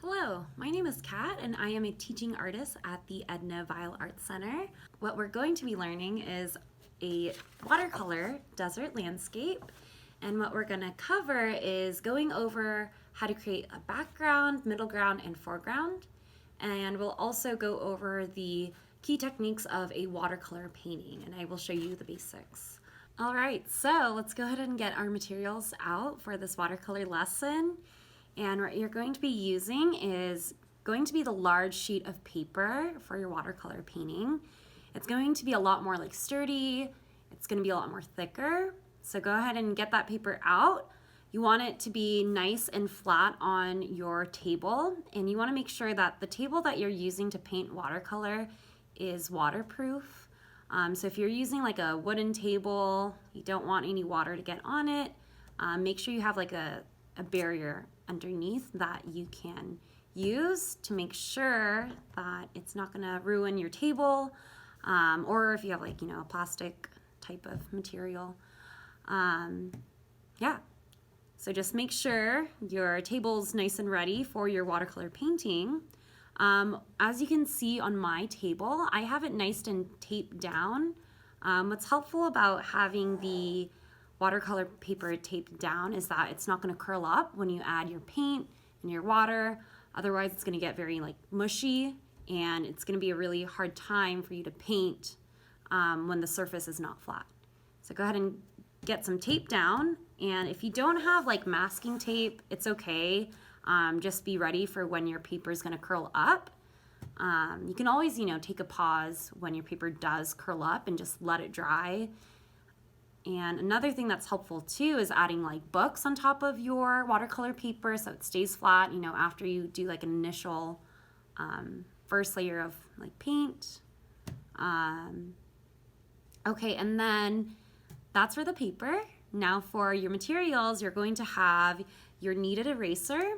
Hello, my name is Kat and I am a teaching artist at the Edna Arts Center. What we're going to be learning is a watercolor desert landscape, and what we're going to cover is going over how to create a background, middle ground, and foreground, and we'll also go over the key techniques of a watercolor painting, and I will show you the basics. Alright, so let's go ahead and get our materials out for this watercolor lesson. And what you're going to be using is going to be the large sheet of paper for your watercolor painting. It's going to be a lot more like sturdy, it's going to be a lot more thicker. So go ahead and get that paper out. You want it to be nice and flat on your table, and you want to make sure that the table that you're using to paint watercolor is waterproof. So if you're using like a wooden table, you don't want any water to get on it, make sure you have like a barrier underneath that you can use to make sure that it's not going to ruin your table, or if you have like, a plastic type of material. Yeah, so just make sure your table's nice and ready for your watercolor painting. As you can see on my table, I have it nice and taped down. What's helpful about having the watercolor paper taped down is that it's not going to curl up when you add your paint and your water. Otherwise it's going to get very mushy, and it's going to be a really hard time for you to paint when the surface is not flat. So go ahead and get some tape down, and if you don't have masking tape, it's okay. Just be ready for when your paper is going to curl up. You can always take a pause when your paper does curl up and just let it dry. And another thing that's helpful too is adding books on top of your watercolor paper so it stays flat, after you do an initial first layer of paint. Okay, and then that's for the paper. Now for your materials, you're going to have your kneaded eraser,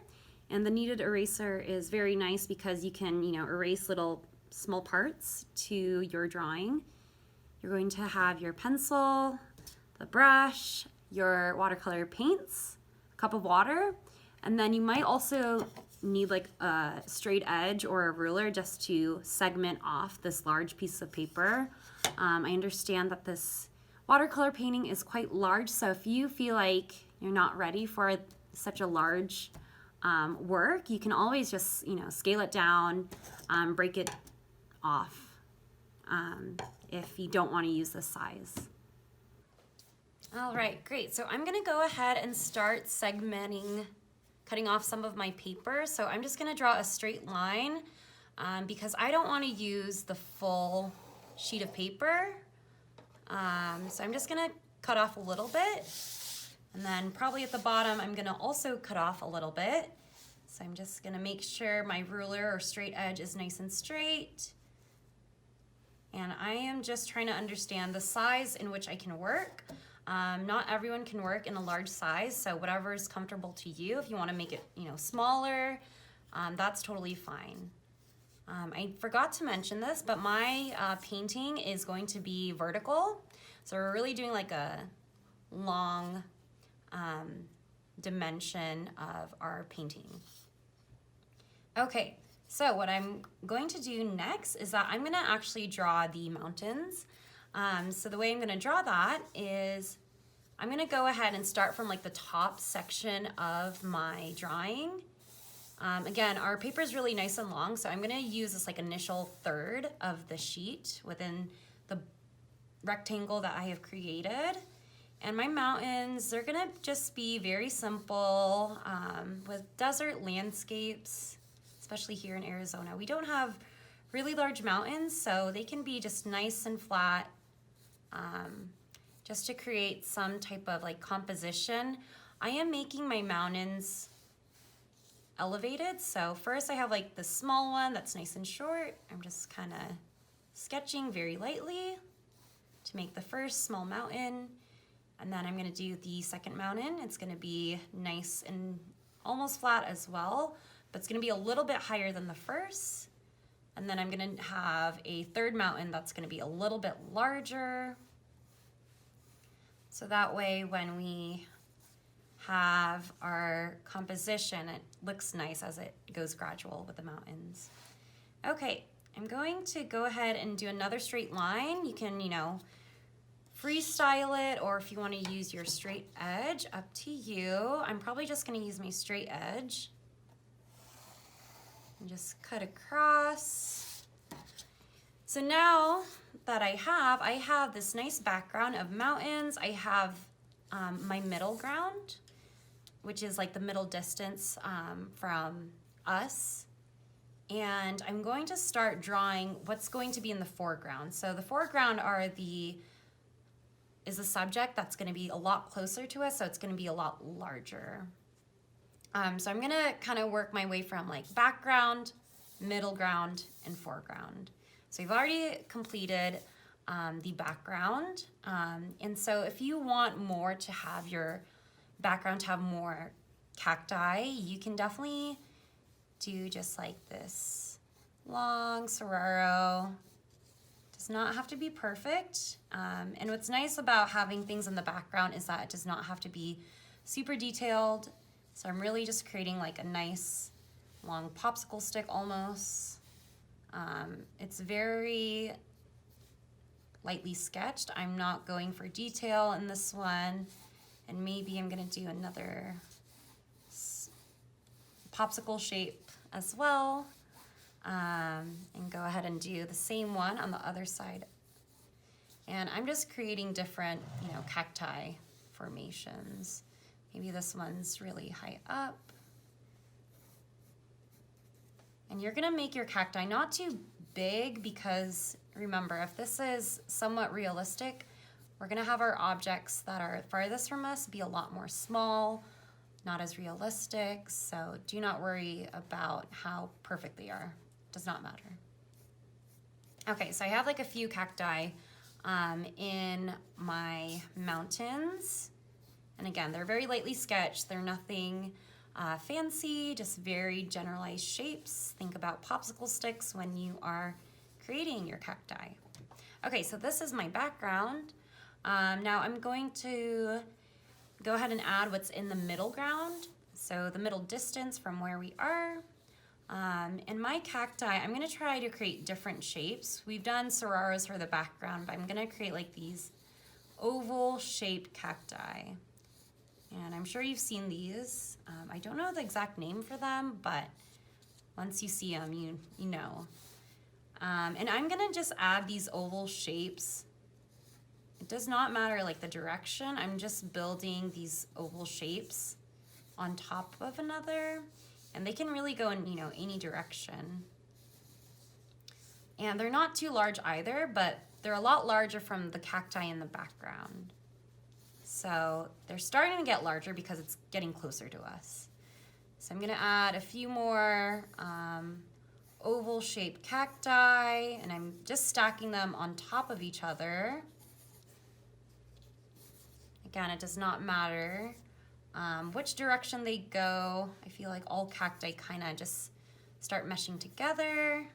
and the kneaded eraser is very nice because you can erase little small parts to your drawing. You're going to have your pencil, the brush, your watercolor paints, a cup of water, and then you might also need a straight edge or a ruler just to segment off this large piece of paper. I understand that this watercolor painting is quite large, so if you feel like you're not ready for such a large work, you can always just scale it down, break it off if you don't want to use this size. All right, great. So I'm gonna go ahead and start segmenting, cutting off some of my paper. So I'm just gonna draw a straight line because I don't wanna use the full sheet of paper. So I'm just gonna cut off a little bit, and then probably at the bottom I'm gonna also cut off a little bit. So I'm just gonna make sure my ruler or straight edge is nice and straight. And I am just trying to understand the size in which I can work. Not everyone can work in a large size, so whatever is comfortable to you. If you want to make it, smaller, that's totally fine. I forgot to mention this, but my painting is going to be vertical, so we're really doing a long dimension of our painting. Okay, so what I'm going to do next is that I'm going to actually draw the mountains. So the way I'm going to draw that is I'm going to go ahead and start from the top section of my drawing. Again, our paper is really nice and long, so I'm going to use this initial third of the sheet within the rectangle that I have created. And my mountains, they're going to just be very simple with desert landscapes, especially here in Arizona. We don't have really large mountains, so they can be just nice and flat, just to create some type of composition. I am making my mountains elevated, so first I have the small one that's nice and short. I'm just kind of sketching very lightly to make the first small mountain, and then I'm going to do the second mountain. It's going to be nice and almost flat as well, but it's going to be a little bit higher than the first. And then I'm going to have a third mountain that's going to be a little bit larger. So that way when we have our composition. It looks nice as it goes gradual with the mountains. Okay, I'm going to go ahead and do another straight line. You can, freestyle it, or if you want to use your straight edge, up to you. I'm probably just going to use my straight edge. And just cut across. So now that I have this nice background of mountains. I have my middle ground, which is like the middle distance from us. And I'm going to start drawing what's going to be in the foreground. So the foreground is a subject that's going to be a lot closer to us, so it's going to be a lot larger. So I'm going to kind of work my way from like background, middle ground, and foreground. So you've already completed the background. And so if you want more to have your background to have more cacti, you can definitely do just like this long serraro. Does not have to be perfect. And what's nice about having things in the background is that it does not have to be super detailed. So I'm really just creating like a nice long popsicle stick almost. It's very lightly sketched. I'm not going for detail in this one. And maybe I'm gonna do another popsicle shape as well. And go ahead and do the same one on the other side. And I'm just creating different, cacti formations. Maybe this one's really high up. And you're gonna make your cacti not too big, because remember, if this is somewhat realistic, we're gonna have our objects that are farthest from us be a lot more small, not as realistic. So do not worry about how perfect they are. Does not matter. Okay, so I have like a few cacti in my mountains. And again, they're very lightly sketched. They're nothing fancy, just very generalized shapes. Think about popsicle sticks when you are creating your cacti. Okay, so this is my background. Now I'm going to go ahead and add what's in the middle ground. So the middle distance from where we are. In my cacti, I'm gonna try to create different shapes. We've done serraros for the background, but I'm gonna create like these oval shaped cacti. And I'm sure you've seen these. I don't know the exact name for them, but once you see them, you know. And I'm gonna just add these oval shapes. It does not matter like the direction. I'm just building these oval shapes on top of another. And they can really go in, any direction. And they're not too large either, but they're a lot larger from the cacti in the background. So they're starting to get larger because it's getting closer to us. So I'm gonna add a few more oval shaped cacti, and I'm just stacking them on top of each other. Again, it does not matter which direction they go. I feel like all cacti kind of just start meshing together.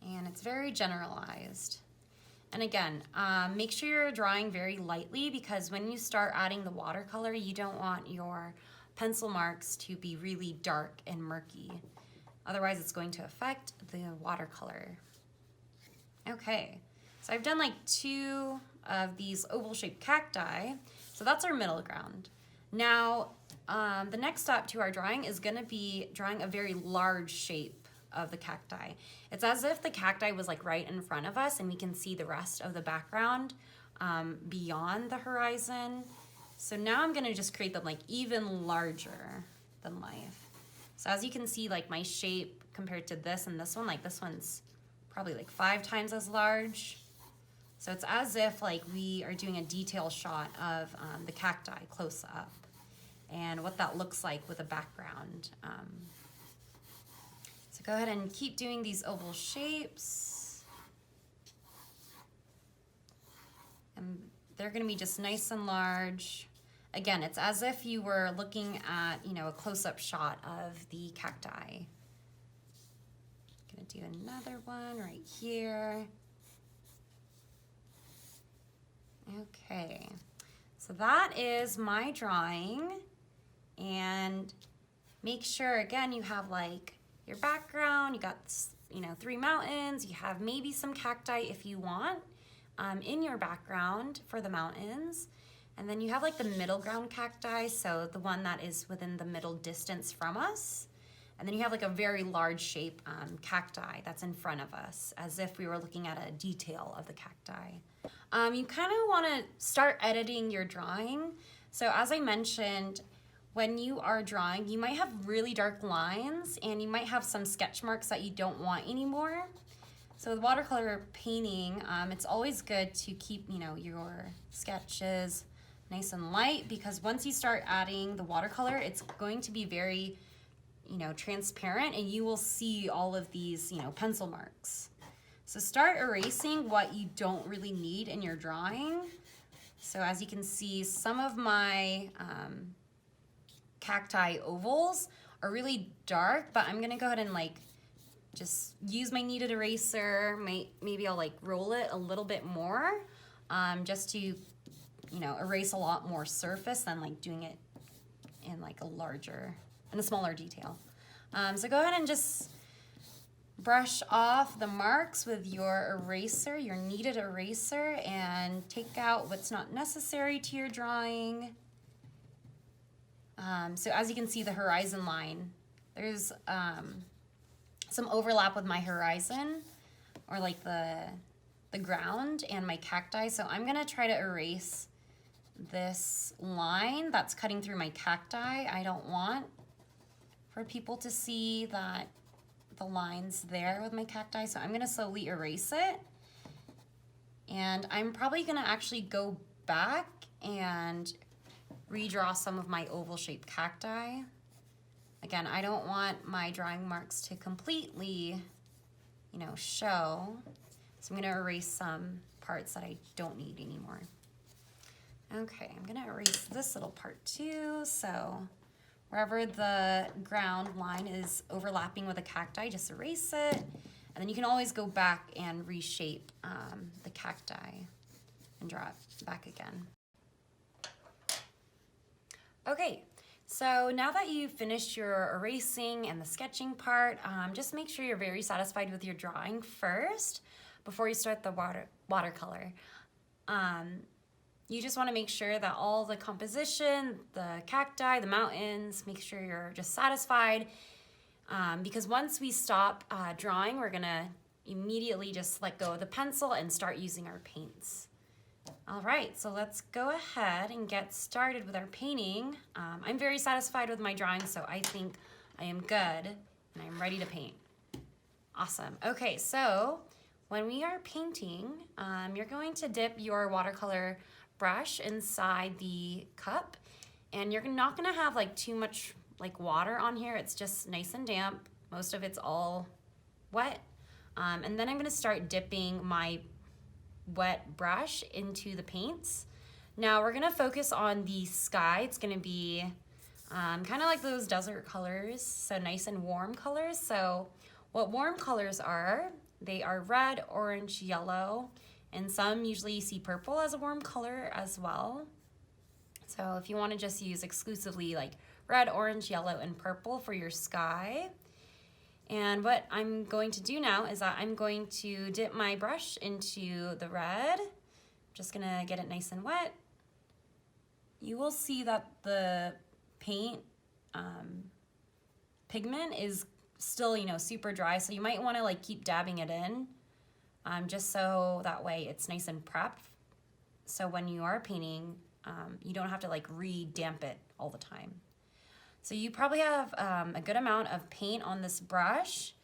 And it's very generalized. And again, make sure you're drawing very lightly, because when you start adding the watercolor, you don't want your pencil marks to be really dark and murky. Otherwise, it's going to affect the watercolor. Okay, so I've done like 2 of these oval-shaped cacti. So that's our middle ground. Now, the next step to our drawing is gonna be drawing a very large shape of the cacti. It's as if the cacti was like right in front of us and we can see the rest of the background beyond the horizon. So now I'm gonna just create them like even larger than life. So as you can see, like my shape compared to this and this one, like this one's probably like 5 times as large. So it's as if like we are doing a detail shot of the cacti close up and what that looks like with a background. So go ahead and keep doing these oval shapes. And they're gonna be just nice and large. Again, it's as if you were looking at, a close-up shot of the cacti. Gonna do another one right here. Okay, So that is my drawing, and make sure again you have like your background, you got, you know, 3 mountains, you have maybe some cacti if you want in your background for the mountains. And then you have like the middle ground cacti, so the one that is within the middle distance from us. And then you have like a very large shape cacti that's in front of us, as if we were looking at a detail of the cacti. You kind of want to start editing your drawing. So as I mentioned, when you are drawing, you might have really dark lines and you might have some sketch marks that you don't want anymore. So with watercolor painting, it's always good to keep, you know, your sketches nice and light, because once you start adding the watercolor, it's going to be very, you know, transparent, and you will see all of these, you know, pencil marks. So start erasing what you don't really need in your drawing. So as you can see, some of my cacti ovals are really dark, but I'm gonna go ahead and like just use my kneaded eraser. Maybe I'll like roll it a little bit more just to, you know, erase a lot more surface than like doing it in like a smaller detail. So go ahead and just brush off the marks with your eraser, your kneaded eraser, and take out what's not necessary to your drawing. So as you can see, the horizon line, there's some overlap with my horizon, or like the ground and my cacti. So I'm gonna try to erase this line that's cutting through my cacti. I don't want for people to see that the line's there with my cacti, so I'm gonna slowly erase it. And I'm probably gonna actually go back and redraw some of my oval shaped cacti. Again, I don't want my drawing marks to completely, you know, show. So I'm gonna erase some parts that I don't need anymore. Okay, I'm gonna erase this little part too. So wherever the ground line is overlapping with a cacti, just erase it. And then you can always go back and reshape the cacti and draw it back again. Okay, so now that you've finished your erasing and the sketching part, just make sure you're very satisfied with your drawing first before you start the watercolor. You just want to make sure that all the composition, the cacti, the mountains, make sure you're just satisfied, because once we stop drawing, we're gonna immediately just let go of the pencil and start using our paints. All right, so let's go ahead and get started with our painting. I'm very satisfied with my drawing, so I think I am good and I'm ready to paint. Awesome. Okay, so when we are painting, you're going to dip your watercolor brush inside the cup, and you're not gonna have like too much like water on here. It's just nice and damp. Most of it's all wet. And then I'm gonna start dipping my wet brush into the paints. Now we're gonna focus on the sky. It's gonna be kind of like those desert colors, so nice and warm colors. So what warm colors are, they are red, orange, yellow, and some usually you see purple as a warm color as well. So if you want to just use exclusively like red, orange, yellow, and purple for your sky. And what I'm going to do now is that I'm going to dip my brush into the red. I'm just gonna get it nice and wet. You will see that the paint pigment is still, you know, super dry, so you might want to like keep dabbing it in, just so that way it's nice and prepped. So when you are painting, you don't have to like re-damp it all the time. So you probably have a good amount of paint on this brush.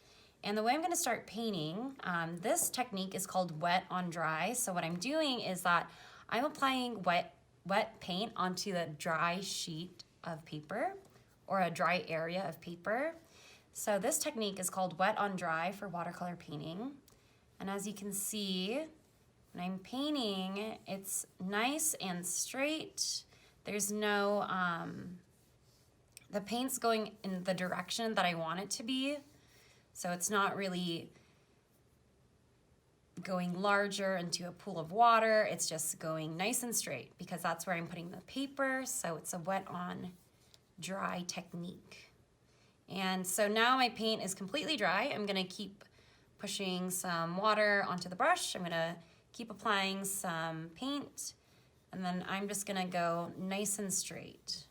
And the way I'm gonna start painting, this technique is called wet on dry. So what I'm doing is that I'm applying wet paint onto a dry sheet of paper or a dry area of paper. So this technique is called wet on dry for watercolor painting. And as you can see, when I'm painting, it's nice and straight. There's no, the paint's going in the direction that I want it to be. So it's not really going larger into a pool of water. It's just going nice and straight because that's where I'm putting the paper. So it's a wet on dry technique. And so now my paint is completely dry. I'm gonna keep pushing some water onto the brush. I'm gonna keep applying some paint, and then I'm just gonna go nice and straight.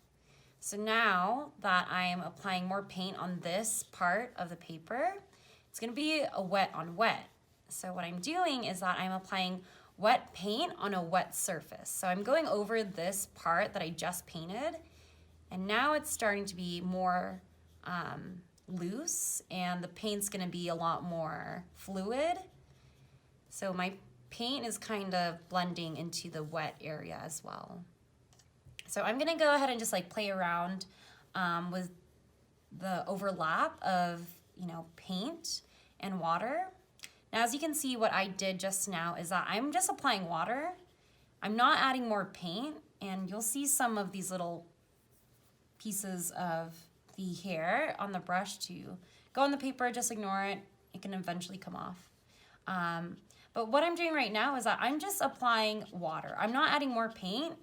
So now that I'm applying more paint on this part of the paper, it's gonna be a wet on wet. So what I'm doing is that I'm applying wet paint on a wet surface. So I'm going over this part that I just painted, and now it's starting to be more loose, and the paint's gonna be a lot more fluid. So my paint is kind of blending into the wet area as well. So I'm gonna go ahead and just like play around with the overlap of, paint and water. Now, as you can see, what I did just now is that I'm just applying water. I'm not adding more paint, and you'll see some of these little pieces of the hair on the brush to go on the paper. Just ignore it. It can eventually come off. But what I'm doing right now is that I'm just applying water. I'm not adding more paint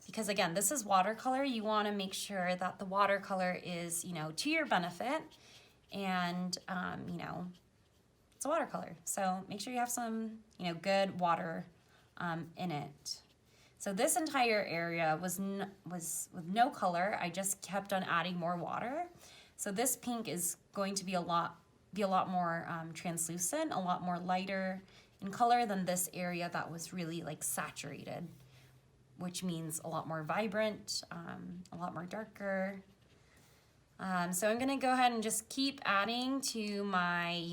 because, again, this is watercolor. You want to make sure that the watercolor is, to your benefit, and, it's a watercolor. So make sure you have some, good water in it. So this entire area was with no color. I just kept on adding more water. So this pink is going to be a lot more translucent, a lot more lighter in color than this area that was really like saturated, which means a lot more vibrant, a lot more darker. So I'm gonna go ahead and just keep adding to my,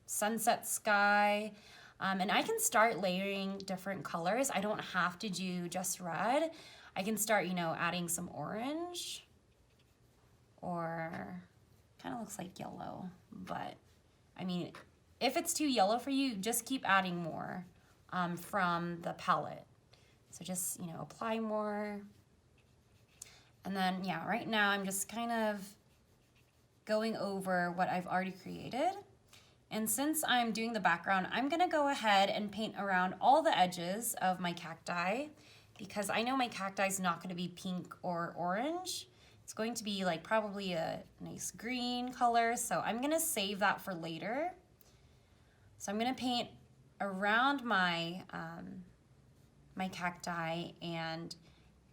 sunset sky. And I can start layering different colors. I don't have to do just red. I can start, adding some orange, or kind of looks like yellow, but I mean, if it's too yellow for you, just keep adding more from the palette. So just, apply more. And then, yeah, right now I'm just kind of going over what I've already created. And since I'm doing the background, I'm gonna go ahead and paint around all the edges of my cacti because I know my cacti is not gonna be pink or orange. It's going to be like probably a nice green color. So I'm gonna save that for later. So I'm gonna paint around my, my cacti and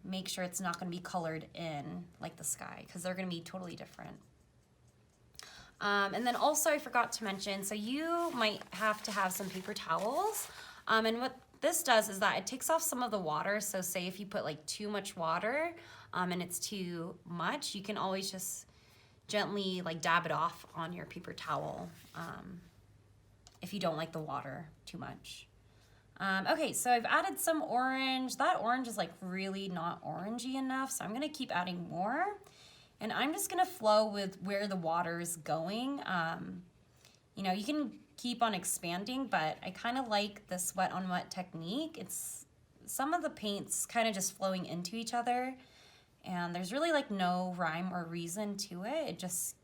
make sure it's not gonna be colored in like the sky because they're gonna be totally different. And then also I forgot to mention, so you might have to have some paper towels. And what this does is that it takes off some of the water. So say if you put like too much water and it's too much, you can always just gently like dab it off on your paper towel if you don't like the water too much. Okay, so I've added some orange. That orange is like really not orangey enough, so I'm gonna keep adding more. And I'm just gonna flow with where the water is going. You can keep on expanding, but I kind of like this wet on wet technique. It's some of the paints kind of just flowing into each other, and there's really like no rhyme or reason to it. It just,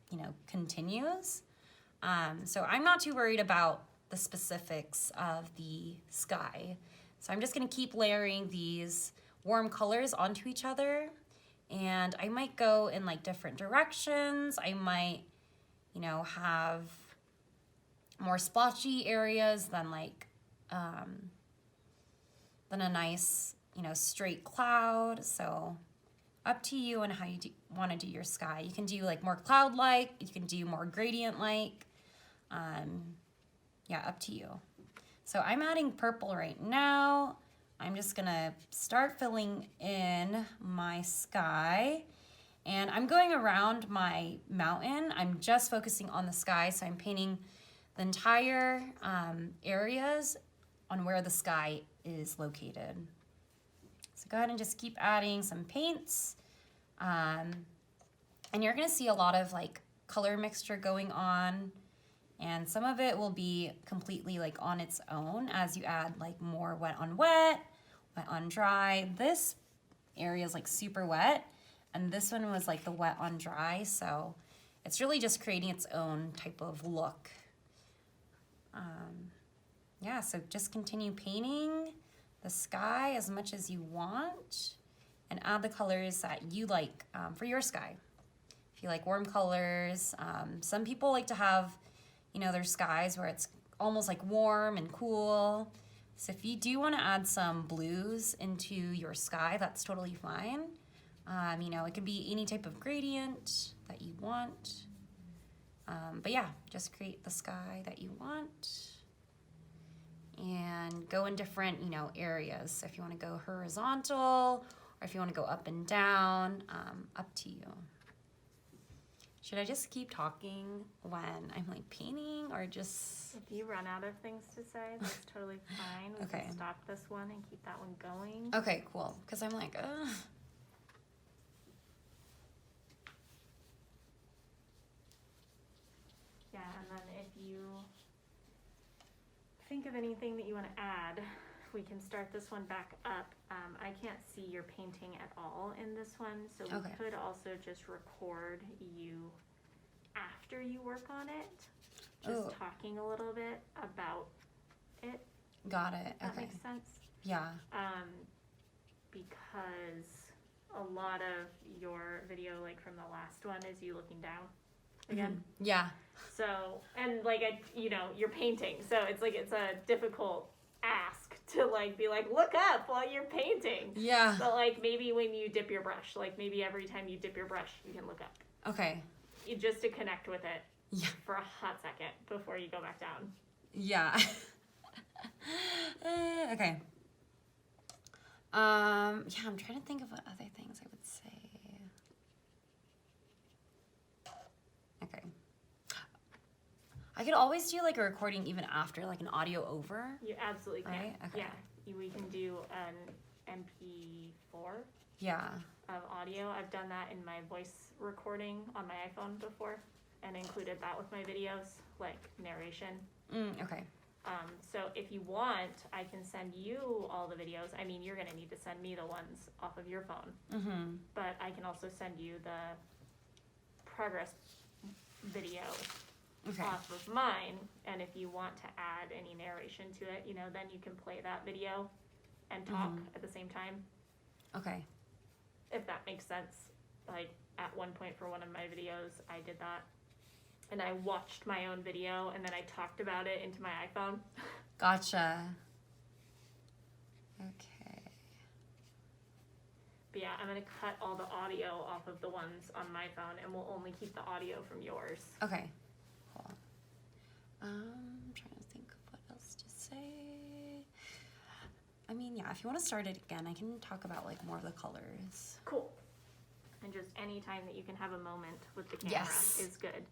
continues. So I'm not too worried about the specifics of the sky. So I'm just gonna keep layering these warm colors onto each other. And I might go in like different directions. I might, have more splotchy areas than like, than a nice, straight cloud. So up to you and how you want to do your sky. You can do like more cloud-like, you can do more gradient-like. Yeah, up to you. So I'm adding purple right now. I'm just gonna start filling in my sky, and I'm going around my mountain. I'm just focusing on the sky, so I'm painting the entire areas on where the sky is located. So go ahead and just keep adding some paints, and you're gonna see a lot of like color mixture going on, and some of it will be completely like on its own as you add like more wet on wet, wet on dry. This area is like super wet, and this one was like the wet on dry, so it's really just creating its own type of look. yeah, so just continue painting the sky as much as you want and add the colors that you like for your sky. If you like warm colors, some people like to have, you know, their skies where it's almost like warm and cool. So if you do want to add some blues into your sky, that's totally fine. You know, it can be any type of gradient that you want. But yeah, just create the sky that you want and go in different, you know, areas. So if you want to go horizontal or if you want to go up and down, up to you. Should I just keep talking when I'm like painting or just... If you run out of things to say, that's totally fine. We can stop this one and keep that one going. Okay, cool. Because I'm like, ugh. Yeah, and then if you think of anything that you want to add, we can start this one back up. I can't see your painting at all in this one, so we could also just record you after you work on it, just talking a little bit about it. Got it. That makes sense? Yeah. Because a lot of your video, like from the last one, is you looking down again. Yeah. So, and like, you know, you're painting, so it's like, it's a difficult ask to like be like, look up while you're painting. Yeah. But like, maybe when you dip your brush, like maybe every time you dip your brush, you can look up. Okay. Just to connect with it for a hot second before you go back down. Yeah. Okay. Yeah, I'm trying to think of what other things I would say. Okay. I could always do like a recording even after, like an audio over. You absolutely can. Right? Okay. Yeah. We can do an MP4 Yeah. of audio. I've done that in my voice recording on my iPhone before and included that with my videos, like narration. Okay. So if you want, I can send you all the videos. I mean, you're going to need to send me the ones off of your phone. But I can also send you the progress video off of mine. And if you want to add any narration to it, you know, then you can play that video and talk at the same time. Okay. If that makes sense. Like at one point for one of my videos, I did that. And I watched my own video and then I talked about it into my iPhone. Gotcha. Okay. But yeah, I'm going to cut all the audio off of the ones on my phone and we'll only keep the audio from yours. Okay. Cool. I'm trying to think of what else to say. I mean, yeah, if you want to start it again, I can talk about like more of the colors. Cool. And just any time that you can have a moment with the camera is good.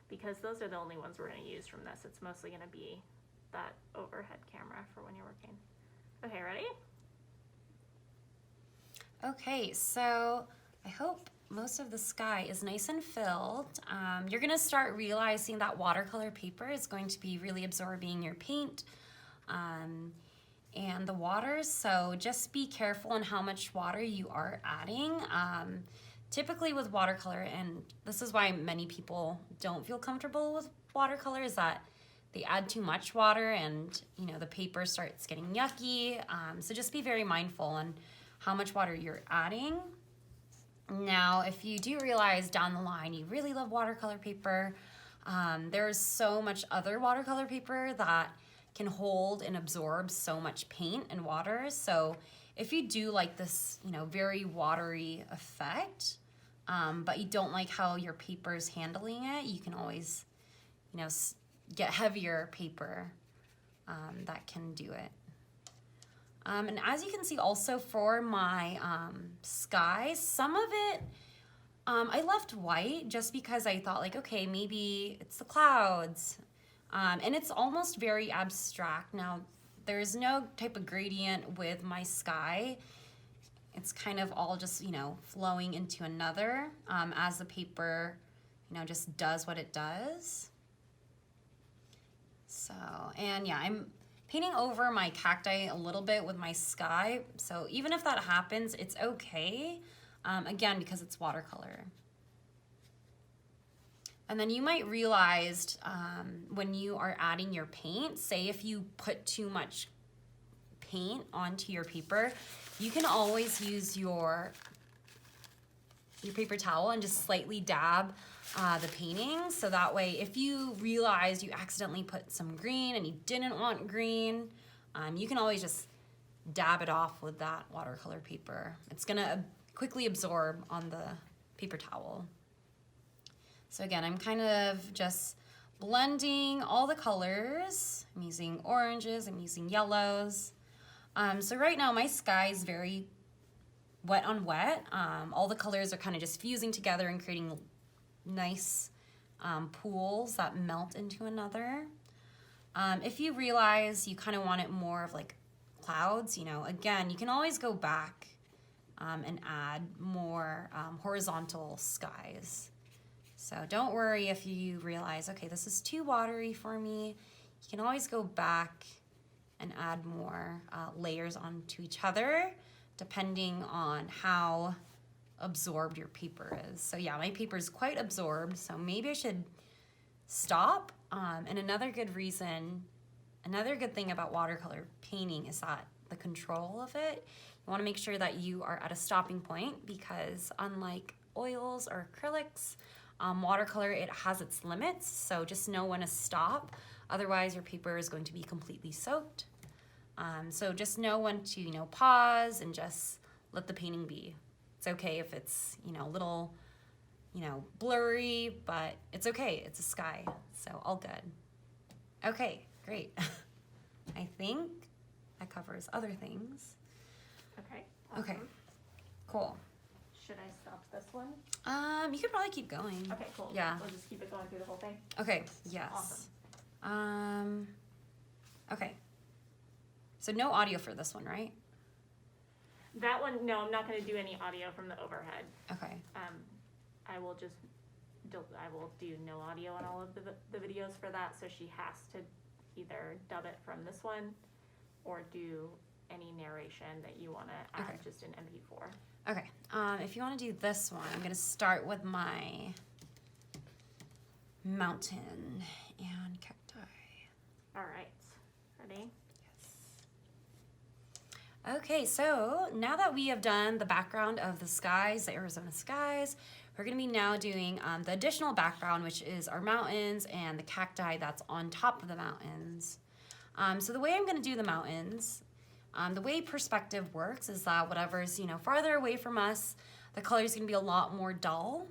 Because those are the only ones we're going to use from this. It's mostly going to be that overhead camera for when you're working. Okay, ready? Okay, so I hope most of the sky is nice and filled. You're going to start realizing that watercolor paper is going to be really absorbing your paint and the water. So just be careful on how much water you are adding. Typically with watercolor, and this is why many people don't feel comfortable with watercolor, is that they add too much water and, you know, the paper starts getting yucky. So just be very mindful on how much water you're adding. Now, if you do realize down the line you really love watercolor paper, there's so much other watercolor paper that can hold and absorb so much paint and water. So if you do like this, you know, very watery effect, but you don't like how your paper's handling it, you can always, you know, get heavier paper that can do it. And as you can see also for my sky, some of it I left white just because I thought like, okay, maybe it's the clouds. And it's almost very abstract. Now, there's no type of gradient with my sky. It's kind of all just, you know, flowing into another as the paper, you know, just does what it does. So, and yeah, I'm painting over my cacti a little bit with my sky. So even if that happens, it's okay. Again, because it's watercolor. And then you might realize when you are adding your paint, say if you put too much paint onto your paper, you can always use your paper towel and just slightly dab the painting. So that way, if you realize you accidentally put some green and you didn't want green, you can always just dab it off with that watercolor paper. It's gonna quickly absorb on the paper towel. So again, I'm kind of just blending all the colors. I'm using oranges, I'm using yellows. So right now my sky is very wet on wet. All the colors are kind of just fusing together and creating nice pools that melt into another. If you realize you kind of want it more of like clouds, you know, again, you can always go back and add more horizontal skies. So don't worry if you realize, okay, this is too watery for me. You can always go back and add more layers onto each other depending on how absorbed your paper is. So yeah, my paper is quite absorbed, so maybe I should stop. And another good thing about watercolor painting is that the control of it. You want to make sure that you are at a stopping point, because unlike oils or acrylics, watercolor, it has its limits, so just know when to stop. Otherwise, your paper is going to be completely soaked. So just know when to, you know, pause and just let the painting be. It's okay if it's, you know, a little, you know, blurry, but it's okay. It's a sky, so all good. Okay, great. I think that covers other things. Okay. Awesome. Okay, cool. Should I stop this one? You could probably keep going. Okay, cool. Yeah. We'll just keep it going through the whole thing. Okay, yes. Awesome. Okay. So no audio for this one, right? That one, no, I'm not going to do any audio from the overhead. Okay. I will do no audio on all of the videos for that, so she has to either dub it from this one or do any narration that you want to add just in MP4. Okay. If you want to do this one, I'm going to start with my mountain and cacti. All right. Ready? Okay, so now that we have done the background of the skies, the Arizona skies, we're going to be now doing the additional background, which is our mountains and the cacti that's on top of the mountains. So the way I'm going to do the mountains, the way perspective works is that whatever's, you know, farther away from us, the color is going to be a lot more dull.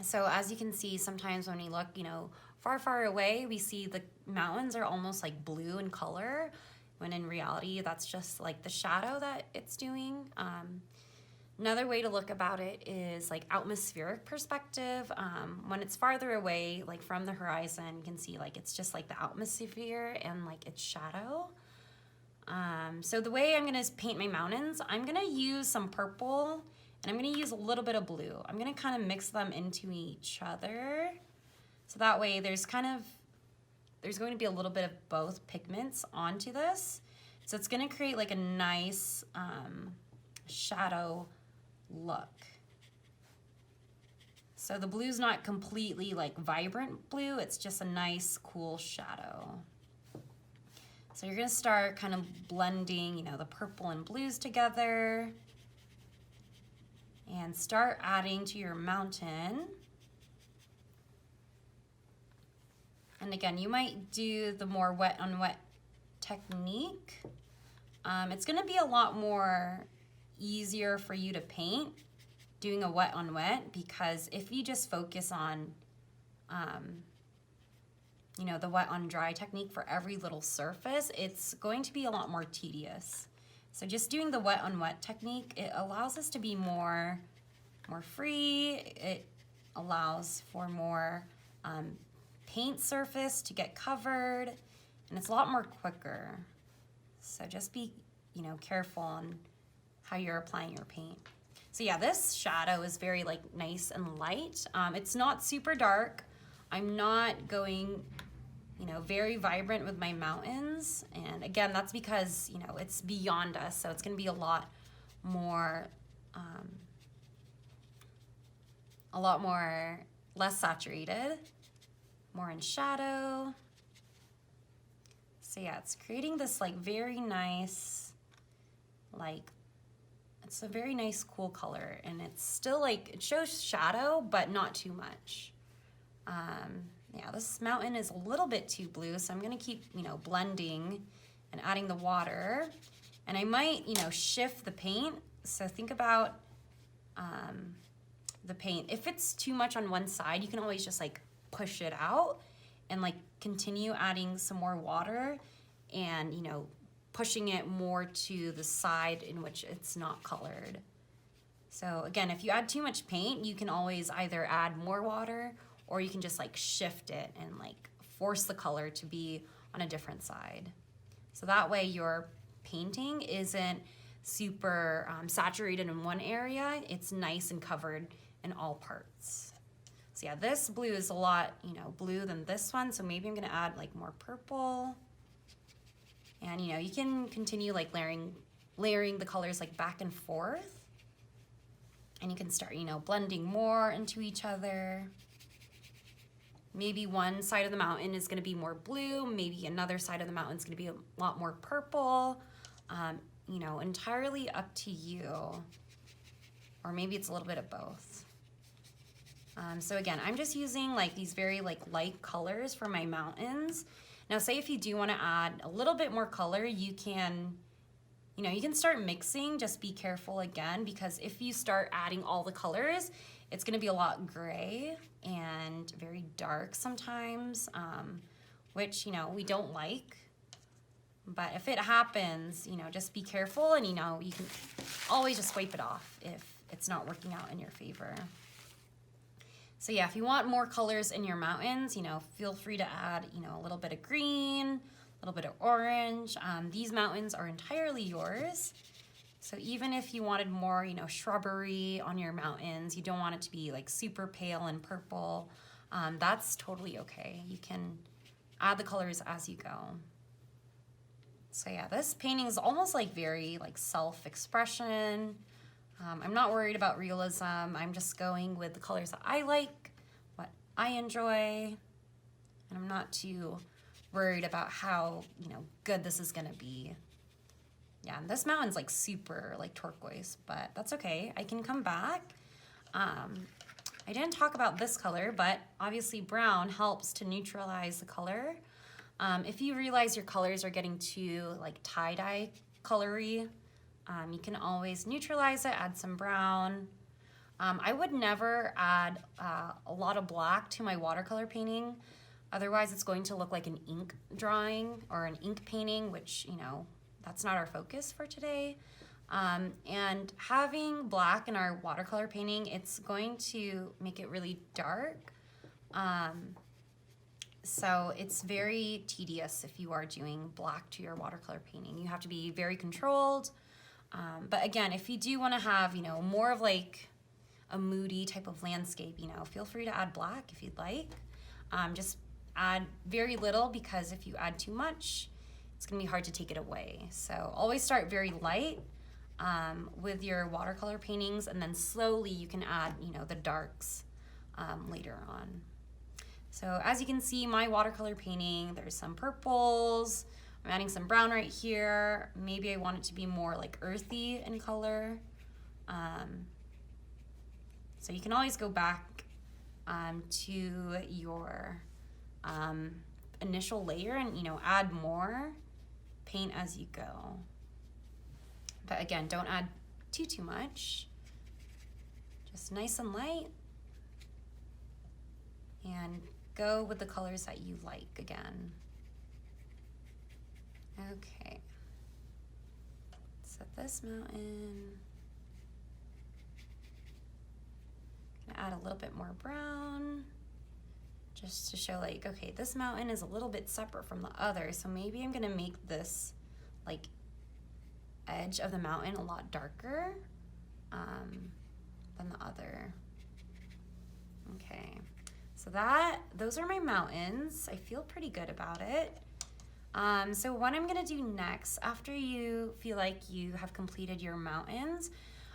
So as you can see, sometimes when we look, you know, far, far away, we see the mountains are almost like blue in color, when in reality, that's just like the shadow that it's doing. Another way to look about it is like atmospheric perspective. When it's farther away, like from the horizon, you can see like it's just like the atmosphere and like its shadow. So the way I'm gonna paint my mountains, I'm gonna use some purple and I'm gonna use a little bit of blue. I'm gonna kind of mix them into each other. So that way there's going to be a little bit of both pigments onto this. So it's gonna create like a nice shadow look. So the blue's not completely like vibrant blue, it's just a nice cool shadow. So you're gonna start kind of blending, you know, the purple and blues together and start adding to your mountain. And again, you might do the more wet on wet technique. It's gonna be a lot more easier for you to paint doing a wet on wet, because if you just focus on, you know, the wet on dry technique for every little surface, it's going to be a lot more tedious. So just doing the wet on wet technique, it allows us to be more free. It allows for more paint surface to get covered, and it's a lot more quicker. So just be, you know, careful on how you're applying your paint. So yeah, this shadow is very like nice and light. It's not super dark. I'm not going, you know, very vibrant with my mountains. And again, that's because, you know, it's beyond us. So it's gonna be a lot more less saturated, more in shadow. So yeah, it's creating this like very nice, like, it's a very nice cool color, and it's still like, it shows shadow, but not too much. Yeah, this mountain is a little bit too blue, so I'm gonna keep, you know, blending and adding the water. And I might, you know, shift the paint. So think about the paint. If it's too much on one side, you can always just like push it out and like continue adding some more water and, you know, pushing it more to the side in which it's not colored. So again, if you add too much paint, you can always either add more water or you can just like shift it and like force the color to be on a different side. So that way your painting isn't super saturated in one area, it's nice and covered in all parts. So yeah, this blue is a lot, you know, blue than this one, so maybe I'm gonna add like more purple. And you know, you can continue like layering the colors like back and forth. And you can start, you know, blending more into each other. Maybe one side of the mountain is gonna be more blue, maybe another side of the mountain is gonna be a lot more purple. You know, entirely up to you. Or maybe it's a little bit of both. So again, I'm just using like these very like light colors for my mountains. Now say if you do wanna add a little bit more color, you can, you know, you can start mixing, just be careful again, because if you start adding all the colors, it's gonna be a lot gray and very dark sometimes, which, you know, we don't like. But if it happens, you know, just be careful, and you know, you can always just wipe it off if it's not working out in your favor. So yeah, if you want more colors in your mountains, you know, feel free to add, you know, a little bit of green, a little bit of orange. These mountains are entirely yours. So even if you wanted more, you know, shrubbery on your mountains, you don't want it to be like super pale and purple, that's totally okay. You can add the colors as you go. So yeah, this painting is almost like very like self-expression. I'm not worried about realism. I'm just going with the colors that I like, what I enjoy, and I'm not too worried about how, you know, good this is gonna be. Yeah, and this mountain's like super like turquoise, but that's okay. I can come back. I didn't talk about this color, but obviously brown helps to neutralize the color. If you realize your colors are getting too like tie-dye colory, you can always neutralize it, add some brown. I would never add a lot of black to my watercolor painting. Otherwise, it's going to look like an ink drawing or an ink painting, which, you know, that's not our focus for today. And having black in our watercolor painting, it's going to make it really dark. So it's very tedious if you are doing black to your watercolor painting. You have to be very controlled. But again, if you do want to have, you know, more of like a moody type of landscape, you know, feel free to add black if you'd like. Just add very little, because if you add too much, it's gonna be hard to take it away. So always start very light with your watercolor paintings, and then slowly you can add, you know, the darks later on. So as you can see, my watercolor painting, there's some purples, I'm adding some brown right here. Maybe I want it to be more like earthy in color. So you can always go back to your initial layer and, you know, add more paint as you go. But again, don't add too much. Just nice and light. And go with the colors that you like again. Okay. Set this mountain. Gonna add a little bit more brown, just to show like, okay, this mountain is a little bit separate from the other, so maybe I'm gonna make this like edge of the mountain a lot darker than the other. Okay, so those are my mountains. I feel pretty good about it. So what I'm gonna do next, after you feel like you have completed your mountains,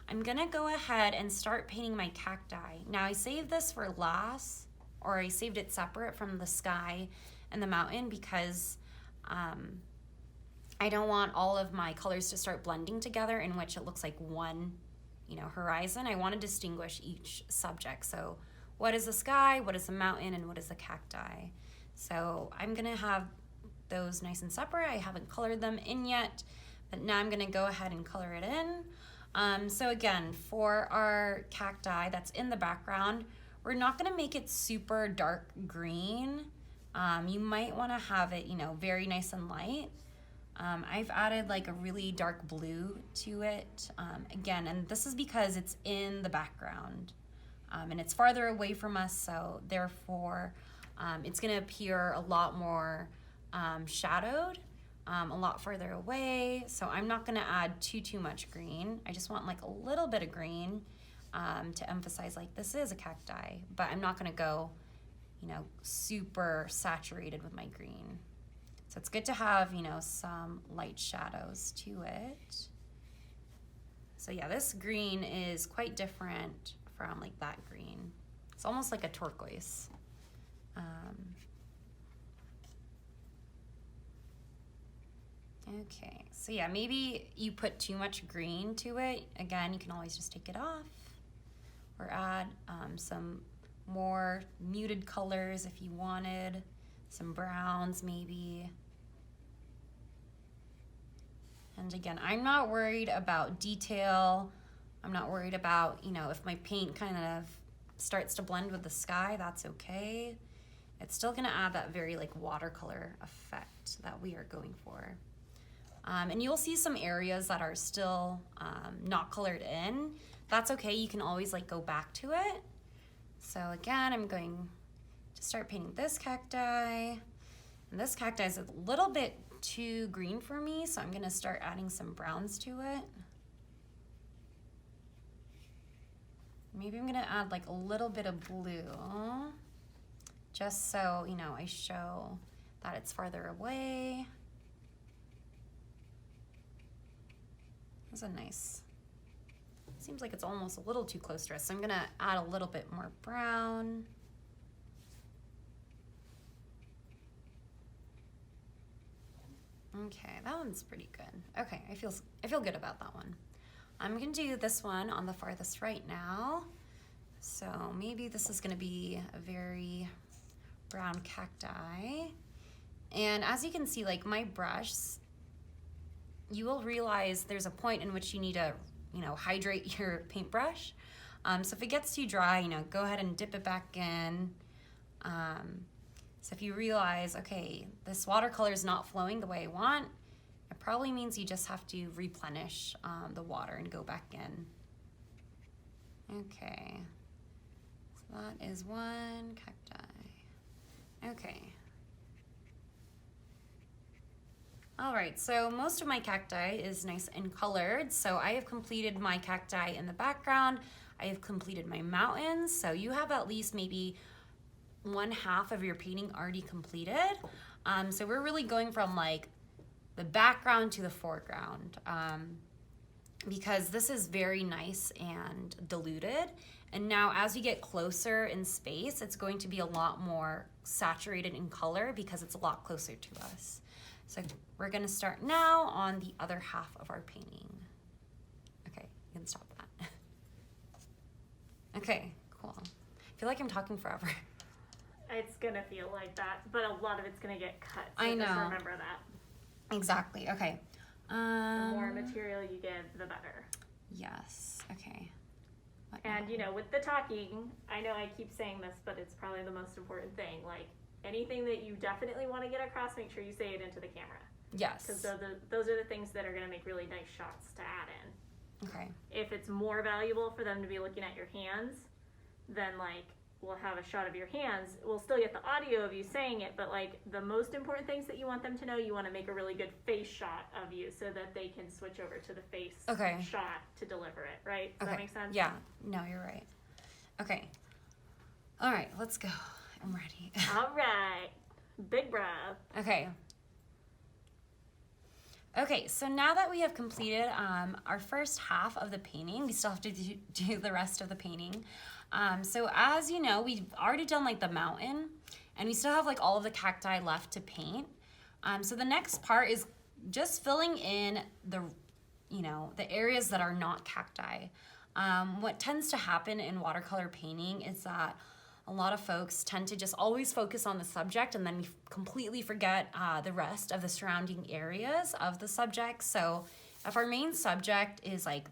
I'm gonna go ahead and start painting my cacti. Now I saved this for last, or I saved it separate from the sky and the mountain because I don't want all of my colors to start blending together in which it looks like one, horizon. I want to distinguish each subject. So what is the sky, what is the mountain, and what is the cacti? So I'm gonna have those nice and separate. I haven't colored them in yet, but now I'm gonna go ahead and color it in. So again, for our cacti that's in the background, we're not gonna make it super dark green. You might wanna have it, very nice and light. I've added like a really dark blue to it, again, and this is because it's in the background, and it's farther away from us, so therefore it's gonna appear a lot more shadowed, a lot further away. So I'm not gonna add too much green. I just want like a little bit of green to emphasize like this is a cacti, but I'm not gonna go, super saturated with my green. So it's good to have, some light shadows to it. So yeah, this green is quite different from like that green. It's almost like a turquoise. Okay, so yeah, maybe you put too much green to it. Again, you can always just take it off or add some more muted colors if you wanted, some browns maybe. And again, I'm not worried about detail. I'm not worried about, if my paint kind of starts to blend with the sky, that's okay. It's still gonna add that very like watercolor effect that we are going for. And you'll see some areas that are still not colored in. That's okay, you can always like go back to it. So again, I'm going to start painting this cacti. And this cacti is a little bit too green for me, so I'm gonna start adding some browns to it. Maybe I'm gonna add like a little bit of blue, just so, I show that it's farther away. That's a nice, seems like it's almost a little too close to us, so I'm gonna add a little bit more brown. Okay, that one's pretty good. Okay, I feel good about that one. I'm gonna do this one on the farthest right now. So maybe this is gonna be a very brown cacti. And as you can see, like my brush, you will realize there's a point in which you need to, hydrate your paintbrush. So if it gets too dry, go ahead and dip it back in. So if you realize, okay, this watercolor is not flowing the way I want, it probably means you just have to replenish the water and go back in. Okay, so that is one cacti. Okay. All right, so most of my cacti is nice and colored. So I have completed my cacti in the background. I have completed my mountains. So you have at least maybe 1/2 of your painting already completed. So we're really going from like the background to the foreground, because this is very nice and diluted. And now as we get closer in space, it's going to be a lot more saturated in color because it's a lot closer to us. So we're gonna start now on the other half of our painting. Okay, you can stop that. Okay, cool. I feel like I'm talking forever. It's gonna feel like that, but a lot of it's gonna get cut. So I know. Just remember that. Exactly. Okay. The more material you give, the better. Yes. Okay. And with the talking, I know I keep saying this, but it's probably the most important thing. Like anything that you definitely want to get across, make sure you say it into the camera. Yes. Because those are the things that are gonna make really nice shots to add in. Okay. If it's more valuable for them to be looking at your hands, then like we'll have a shot of your hands. We'll still get the audio of you saying it, but like the most important things that you want them to know, you want to make a really good face shot of you so that they can switch over to the face shot to deliver it, right? Does that make sense? Yeah. No, you're right. Okay. All right, let's go. I'm ready. All right. Big breath. Okay. Okay, so now that we have completed our first half of the painting, we still have to do the rest of the painting. So as you know, we've already done like the mountain, and we still have like all of the cacti left to paint. So the next part is just filling in the, the areas that are not cacti. What tends to happen in watercolor painting is that a lot of folks tend to just always focus on the subject, and then we completely forget the rest of the surrounding areas of the subject. So if our main subject is like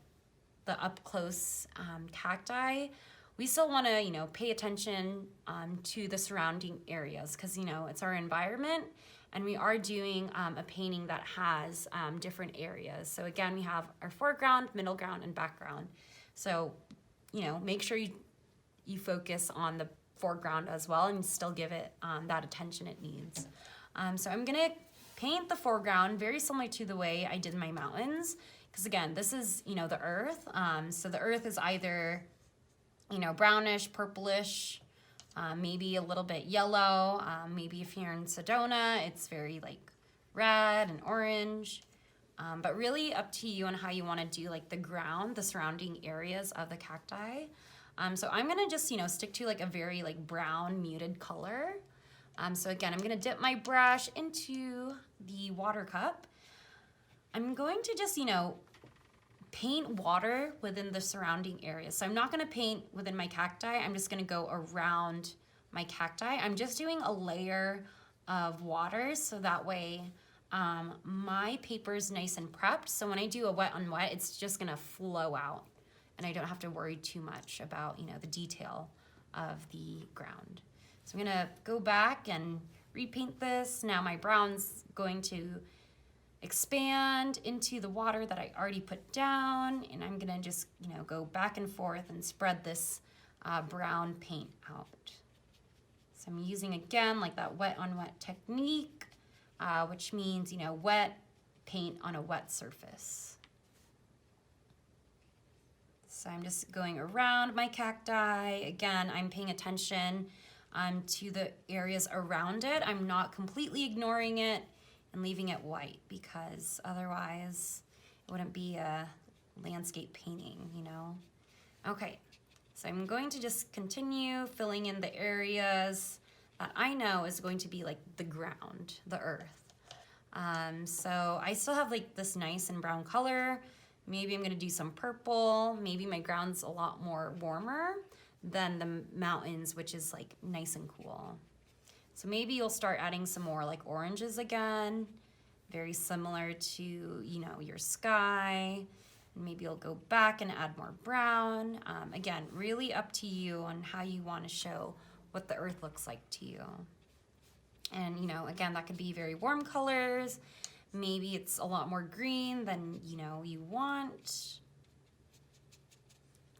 the up close cacti, we still want to, pay attention to the surrounding areas, because, it's our environment, and we are doing a painting that has different areas. So again, we have our foreground, middle ground, and background. So, make sure you focus on the foreground as well and still give it that attention it needs. So I'm gonna paint the foreground very similar to the way I did my mountains, because again, this is, the earth. So the earth is either, brownish, purplish, maybe a little bit yellow. Maybe if you're in Sedona, it's very like red and orange. But really up to you on how you want to do like the ground, the surrounding areas of the cacti. So I'm gonna just, stick to like a very like brown muted color. So again, I'm gonna dip my brush into the water cup. I'm going to just, paint water within the surrounding areas. So I'm not gonna paint within my cacti, I'm just gonna go around my cacti. I'm just doing a layer of water so that way my paper is nice and prepped. So when I do a wet on wet, it's just gonna flow out, and I don't have to worry too much about, the detail of the ground. So I'm gonna go back and repaint this. Now my brown's going to expand into the water that I already put down, and I'm gonna just, go back and forth and spread this brown paint out. So I'm using, again, like that wet on wet technique, which means, wet paint on a wet surface. So I'm just going around my cacti. Again, I'm paying attention to the areas around it. I'm not completely ignoring it and leaving it white, because otherwise it wouldn't be a landscape painting, Okay, so I'm going to just continue filling in the areas that I know is going to be like the ground, the earth. So I still have like this nice and brown color. Maybe I'm gonna do some purple. Maybe my ground's a lot more warmer than the mountains, which is like nice and cool. So maybe you'll start adding some more like oranges again, very similar to, your sky. Maybe you'll go back and add more brown. Again, really up to you on how you want to show what the earth looks like to you. And, again, that could be very warm colors. Maybe it's a lot more green than, you want.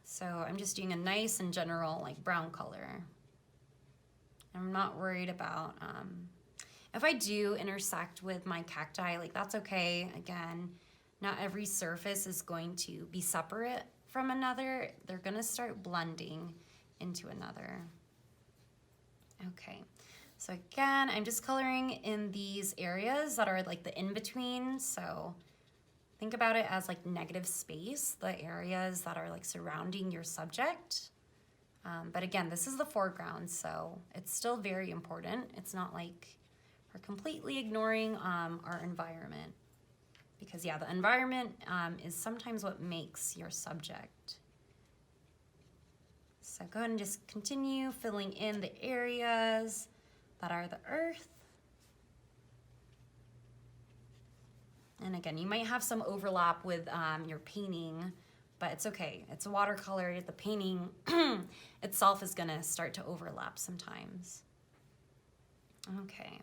So I'm just doing a nice and general like brown color. I'm not worried about, if I do intersect with my cacti, like that's okay. Again, not every surface is going to be separate from another. They're gonna start blending into another. Okay, so again, I'm just coloring in these areas that are like the in-between. So think about it as like negative space, the areas that are like surrounding your subject. But again, this is the foreground, so it's still very important. It's not like we're completely ignoring our environment, because yeah, the environment is sometimes what makes your subject. So go ahead and just continue filling in the areas that are the earth. And again, you might have some overlap with your painting, but it's okay. It's a watercolor. The painting itself is gonna start to overlap sometimes. Okay,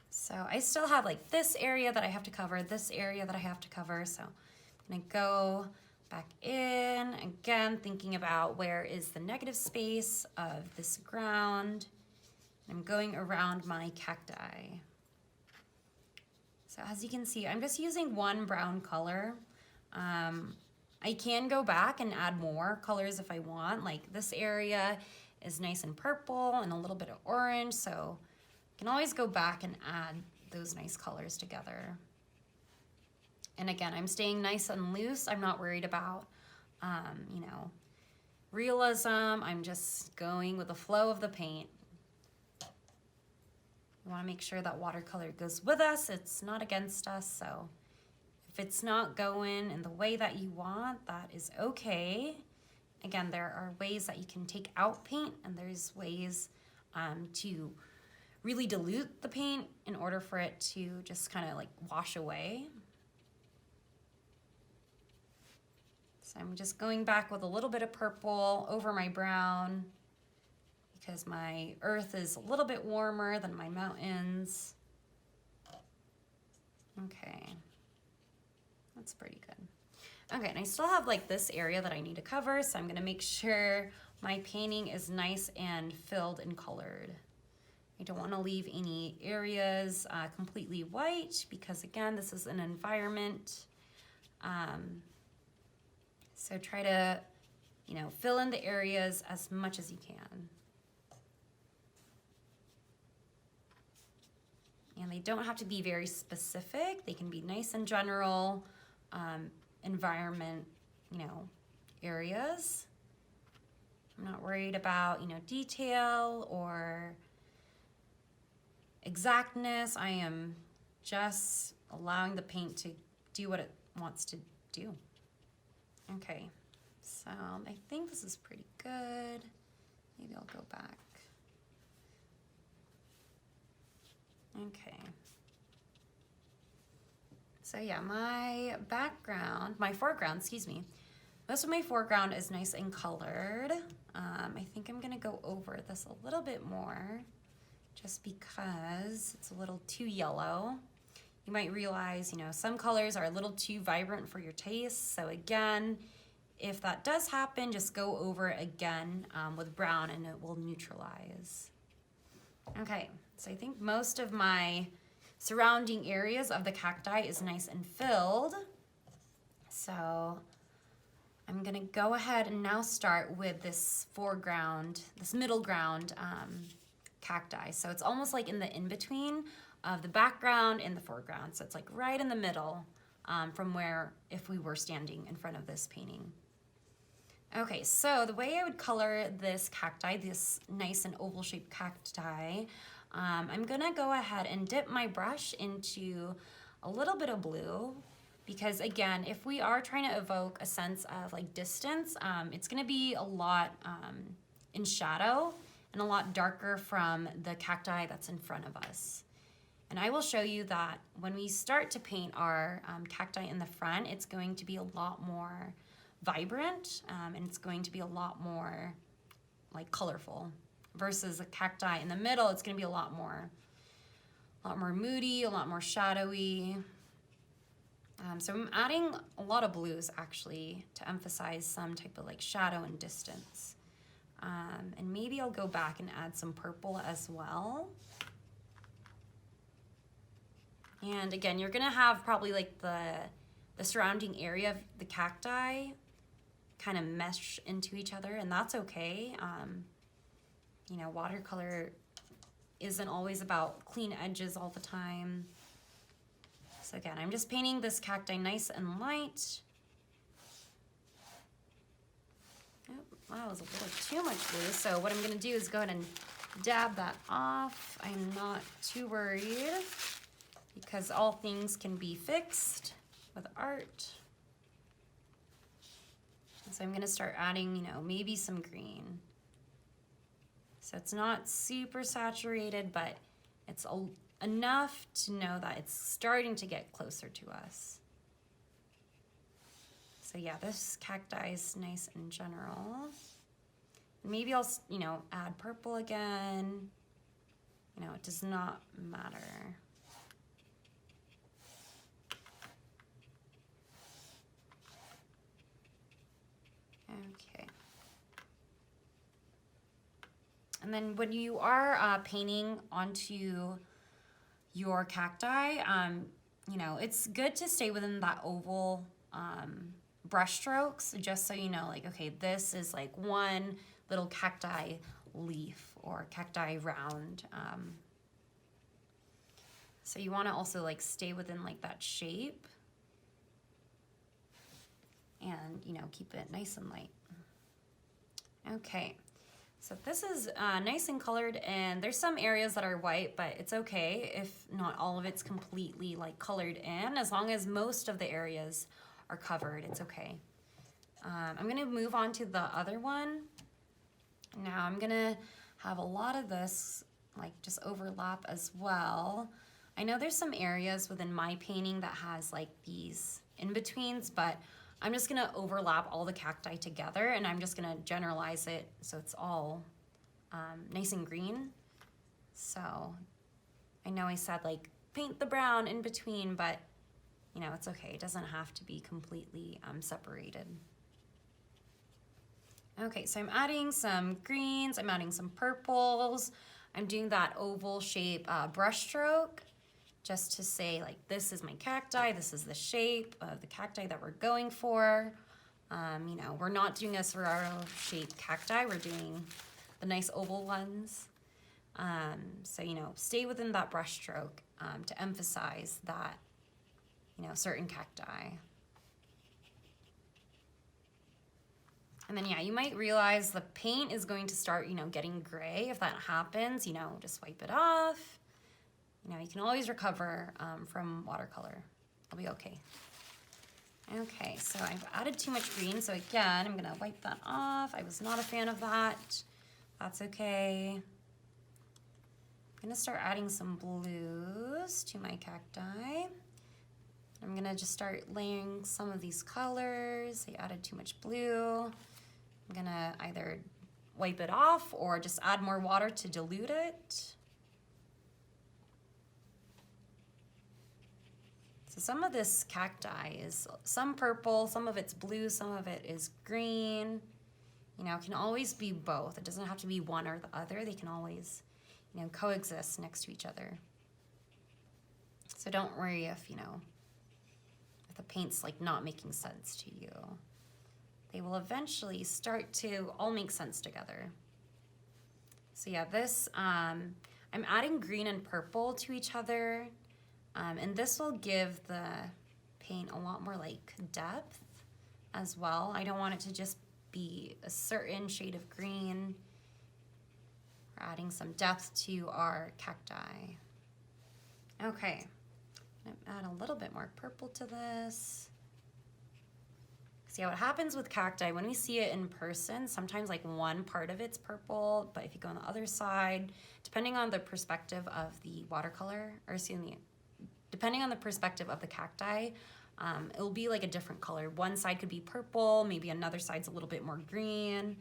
so I still have like this area that I have to cover, this area that I have to cover. So I'm gonna go back in, again, thinking about where is the negative space of this ground. I'm going around my cacti. So as you can see, I'm just using one brown color. I can go back and add more colors if I want. Like this area is nice and purple and a little bit of orange, so I can always go back and add those nice colors together. And again, I'm staying nice and loose. I'm not worried about, realism. I'm just going with the flow of the paint. You want to make sure that watercolor goes with us. It's not against us. So if it's not going in the way that you want, that is okay. Again, there are ways that you can take out paint, and there's ways to really dilute the paint in order for it to just kind of like wash away. So I'm just going back with a little bit of purple over my brown because my earth is a little bit warmer than my mountains. Okay, that's pretty good. Okay, and I still have like this area that I need to cover, so I'm gonna make sure my painting is nice and filled and colored. I don't wanna leave any areas completely white because again, this is an environment. So try to, fill in the areas as much as you can. And they don't have to be very specific. They can be nice and general environment, areas. I'm not worried about, detail or exactness. I am just allowing the paint to do what it wants to do. Okay, so I think this is pretty good. Maybe I'll go back. Okay. So yeah, my foreground, most of my foreground is nice and colored. I think I'm gonna go over this a little bit more just because it's a little too yellow. You might realize, some colors are a little too vibrant for your taste. So again, if that does happen, just go over it again with brown and it will neutralize. Okay, so I think most of my surrounding areas of the cacti is nice and filled. So I'm gonna go ahead and now start with this foreground, this middle ground cacti. So it's almost like in the in-between of the background and the foreground. So it's like right in the middle from where if we were standing in front of this painting. Okay, so the way I would color this cacti, this nice and oval shaped cacti, I'm gonna go ahead and dip my brush into a little bit of blue because again, if we are trying to evoke a sense of like distance, it's gonna be a lot in shadow and a lot darker from the cacti that's in front of us. And I will show you that when we start to paint our cacti in the front, it's going to be a lot more vibrant and it's going to be a lot more like colorful versus a cacti in the middle. It's going to be a lot more moody, a lot more shadowy. So I'm adding a lot of blues actually to emphasize some type of like shadow and distance. And maybe I'll go back and add some purple as well. And again, you're gonna have probably like the surrounding area of the cacti kind of mesh into each other, and that's okay. Watercolor isn't always about clean edges all the time. So again, I'm just painting this cacti nice and light. Oh, that was a little too much blue. So what I'm gonna do is go ahead and dab that off. I'm not too worried, because all things can be fixed with art. So I'm gonna start adding, maybe some green. So it's not super saturated, but it's enough to know that it's starting to get closer to us. So yeah, this cacti is nice in general. Maybe I'll, add purple again. It does not matter. Okay. And then when you are painting onto your cacti, it's good to stay within that oval brush strokes, just so you know, like, okay, this is like one little cacti leaf or cacti round. So you want to also like stay within like that shape and, keep it nice and light. Okay, so this is nice and colored, and there's some areas that are white, but it's okay if not all of it's completely like colored in. As long as most of the areas are covered, it's okay. I'm gonna move on to the other one. Now I'm gonna have a lot of this like just overlap as well. I know there's some areas within my painting that has like these in-betweens, but I'm just gonna overlap all the cacti together, and I'm just gonna generalize it so it's all nice and green. So I know I said like paint the brown in between, but you know, it's okay. It doesn't have to be completely separated. Okay, so I'm adding some greens, I'm adding some purples. I'm doing that oval shape brush stroke just to say like, this is my cacti, this is the shape of the cacti that we're going for. You know, we're not doing a Serraro shaped cacti, we're doing the nice oval ones. So, you know, stay within that brush stroke to emphasize that, you know, certain cacti. And then, yeah, you might realize the paint is going to start, you know, getting gray. If that happens, you know, just wipe it off. You know, you can always recover from watercolor. It'll be okay. Okay, so I've added too much green. So again, I'm gonna wipe that off. I was not a fan of that. That's okay. I'm gonna start adding some blues to my cacti. I'm gonna just start layering some of these colors. I added too much blue. I'm gonna either wipe it off or just add more water to dilute it. So some of this cacti is some purple, some of it's blue, some of it is green. You know, it can always be both. It doesn't have to be one or the other. They can always, you know, coexist next to each other. So don't worry if, you know, if the paint's like not making sense to you. They will eventually start to all make sense together. So yeah, this, I'm adding green and purple to each other. And this will give the paint a lot more like depth as well. I don't want it to just be a certain shade of green. We're adding some depth to our cacti. Okay, I'm gonna add a little bit more purple to this. See what happens with cacti, when we see it in person, sometimes like one part of it's purple, but if you go on the other side, depending on the perspective of the watercolor, or excuse me, depending on the perspective of the cacti, it'll be like a different color. One side could be purple, maybe another side's a little bit more green.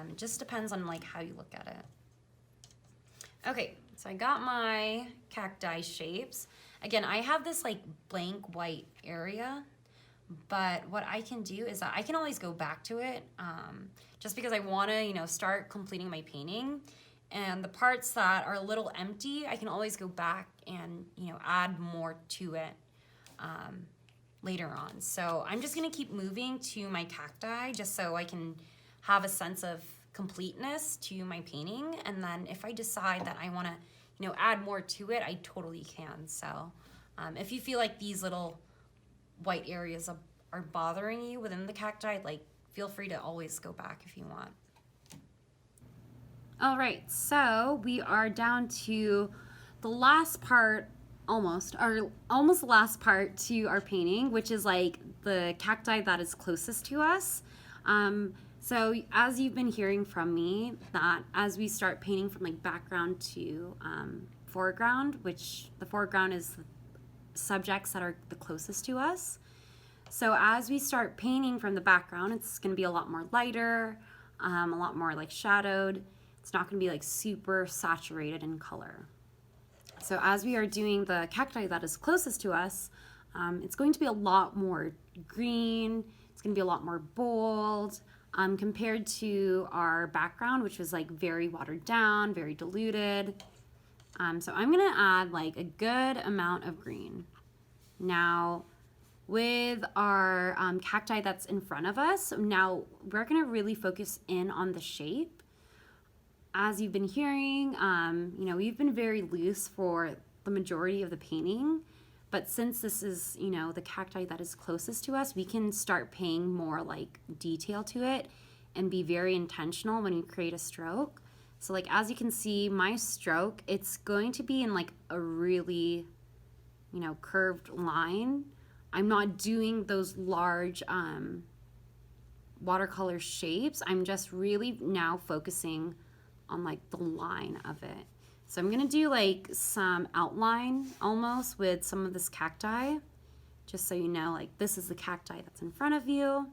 It just depends on like how you look at it. Okay, so I got my cacti shapes. Again, I have this like blank white area, but what I can do is that I can always go back to it just because I wanna, you know, start completing my painting. And the parts that are a little empty, I can always go back and, you know, add more to it later on. So I'm just gonna keep moving to my cacti just so I can have a sense of completeness to my painting. And then if I decide that I wanna, you know, add more to it, I totally can. So if you feel like these little white areas are bothering you within the cacti, like feel free to always go back if you want. All right, so we are down to the last part, almost the last part to our painting, which is like the cacti that is closest to us. So as you've been hearing from me, that as we start painting from like background to foreground, which the foreground is the subjects that are the closest to us. So as we start painting from the background, it's gonna be a lot more lighter, a lot more like shadowed. It's not gonna be like super saturated in color. So as we are doing the cacti that is closest to us, it's going to be a lot more green, it's gonna be a lot more bold, compared to our background, which was like very watered down, very diluted. So I'm gonna add like a good amount of green. Now, with our cacti that's in front of us, now we're gonna really focus in on the shape. As you've been hearing, you know, we've been very loose for the majority of the painting, but since this is, you know, the cacti that is closest to us, we can start paying more like detail to it and be very intentional when you create a stroke. So like as you can see, my stroke, it's going to be in like a really, you know, curved line. I'm not doing those large watercolor shapes. I'm just really now focusing on like the line of it. So I'm gonna do like some outline almost with some of this cacti, just so you know, like this is the cacti that's in front of you.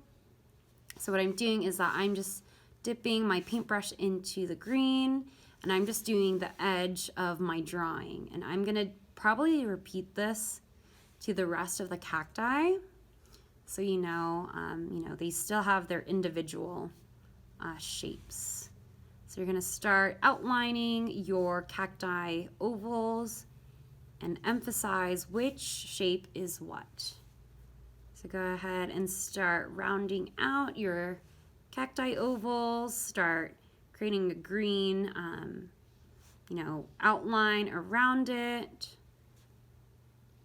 So what I'm doing is that I'm just dipping my paintbrush into the green, and I'm just doing the edge of my drawing. And I'm gonna probably repeat this to the rest of the cacti, so you know, they still have their individual shapes. So you're gonna start outlining your cacti ovals and emphasize which shape is what. So go ahead and start rounding out your cacti ovals, start creating a green, outline around it.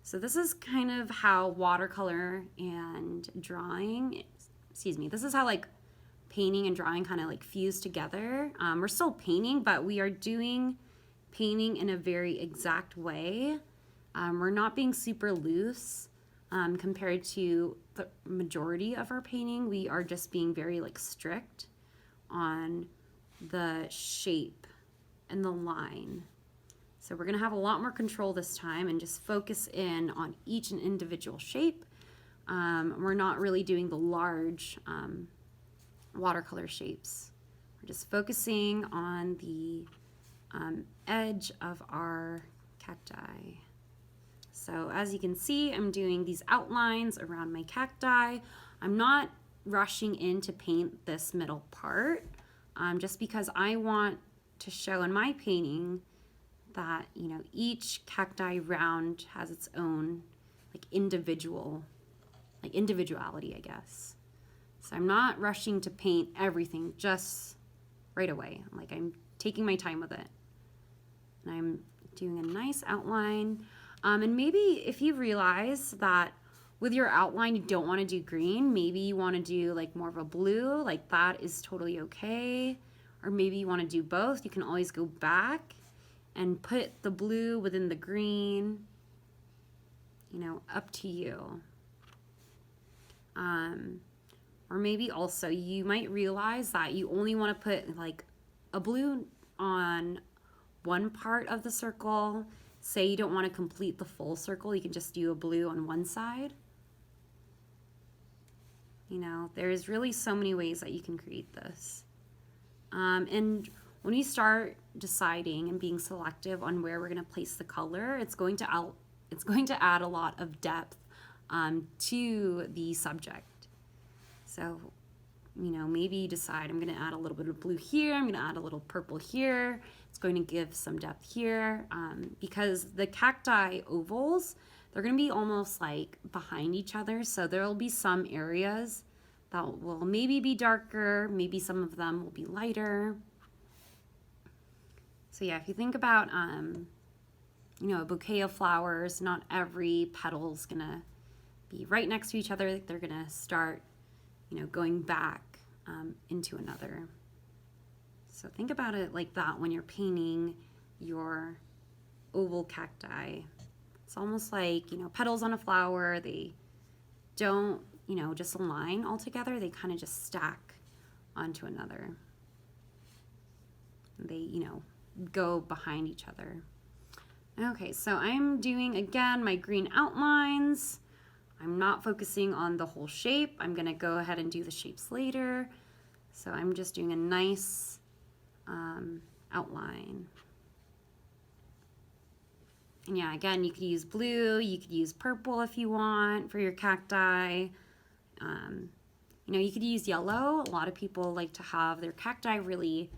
So this is kind of how watercolor and drawing, this is how like painting and drawing kind of like fuse together. We're still painting, but we are doing painting in a very exact way. We're not being super loose compared to the majority of our painting. We are just being very like strict on the shape and the line. So we're gonna have a lot more control this time and just focus in on each and individual shape. We're not really doing the large watercolor shapes. We're just focusing on the edge of our cacti. So as you can see, I'm doing these outlines around my cacti. I'm not rushing in to paint this middle part, just because I want to show in my painting that, you know, each cacti round has its own like individuality, I guess. So I'm not rushing to paint everything just right away. Like I'm taking my time with it. And I'm doing a nice outline. And maybe if you realize that with your outline you don't want to do green, maybe you want to do like more of a blue, like that is totally okay. Or maybe you want to do both. You can always go back and put the blue within the green, up to you. Or maybe also you might realize that you only want to put like a blue on one part of the circle. Say you don't want to complete the full circle, you can just do a blue on one side. There's really so many ways that you can create this. And when you start deciding and being selective on where we're going to place the color, it's going to add a lot of depth to the subject. So, maybe you decide I'm going to add a little bit of blue here, I'm going to add a little purple here. It's going to give some depth here because the cacti ovals, they're going to be almost like behind each other. So there will be some areas that will maybe be darker, maybe some of them will be lighter. So yeah, if you think about, a bouquet of flowers, not every petal is gonna be right next to each other. They're gonna start, going back into another. So think about it like that when you're painting your oval cacti. It's almost like, petals on a flower, they don't, just align all together. They kind of just stack onto another. They, go behind each other. Okay, so I'm doing, again, my green outlines. I'm not focusing on the whole shape. I'm gonna go ahead and do the shapes later. So I'm just doing a nice outline. And yeah, again, you could use blue, you could use purple if you want for your cacti. You could use yellow. A lot of people like to have their cacti really,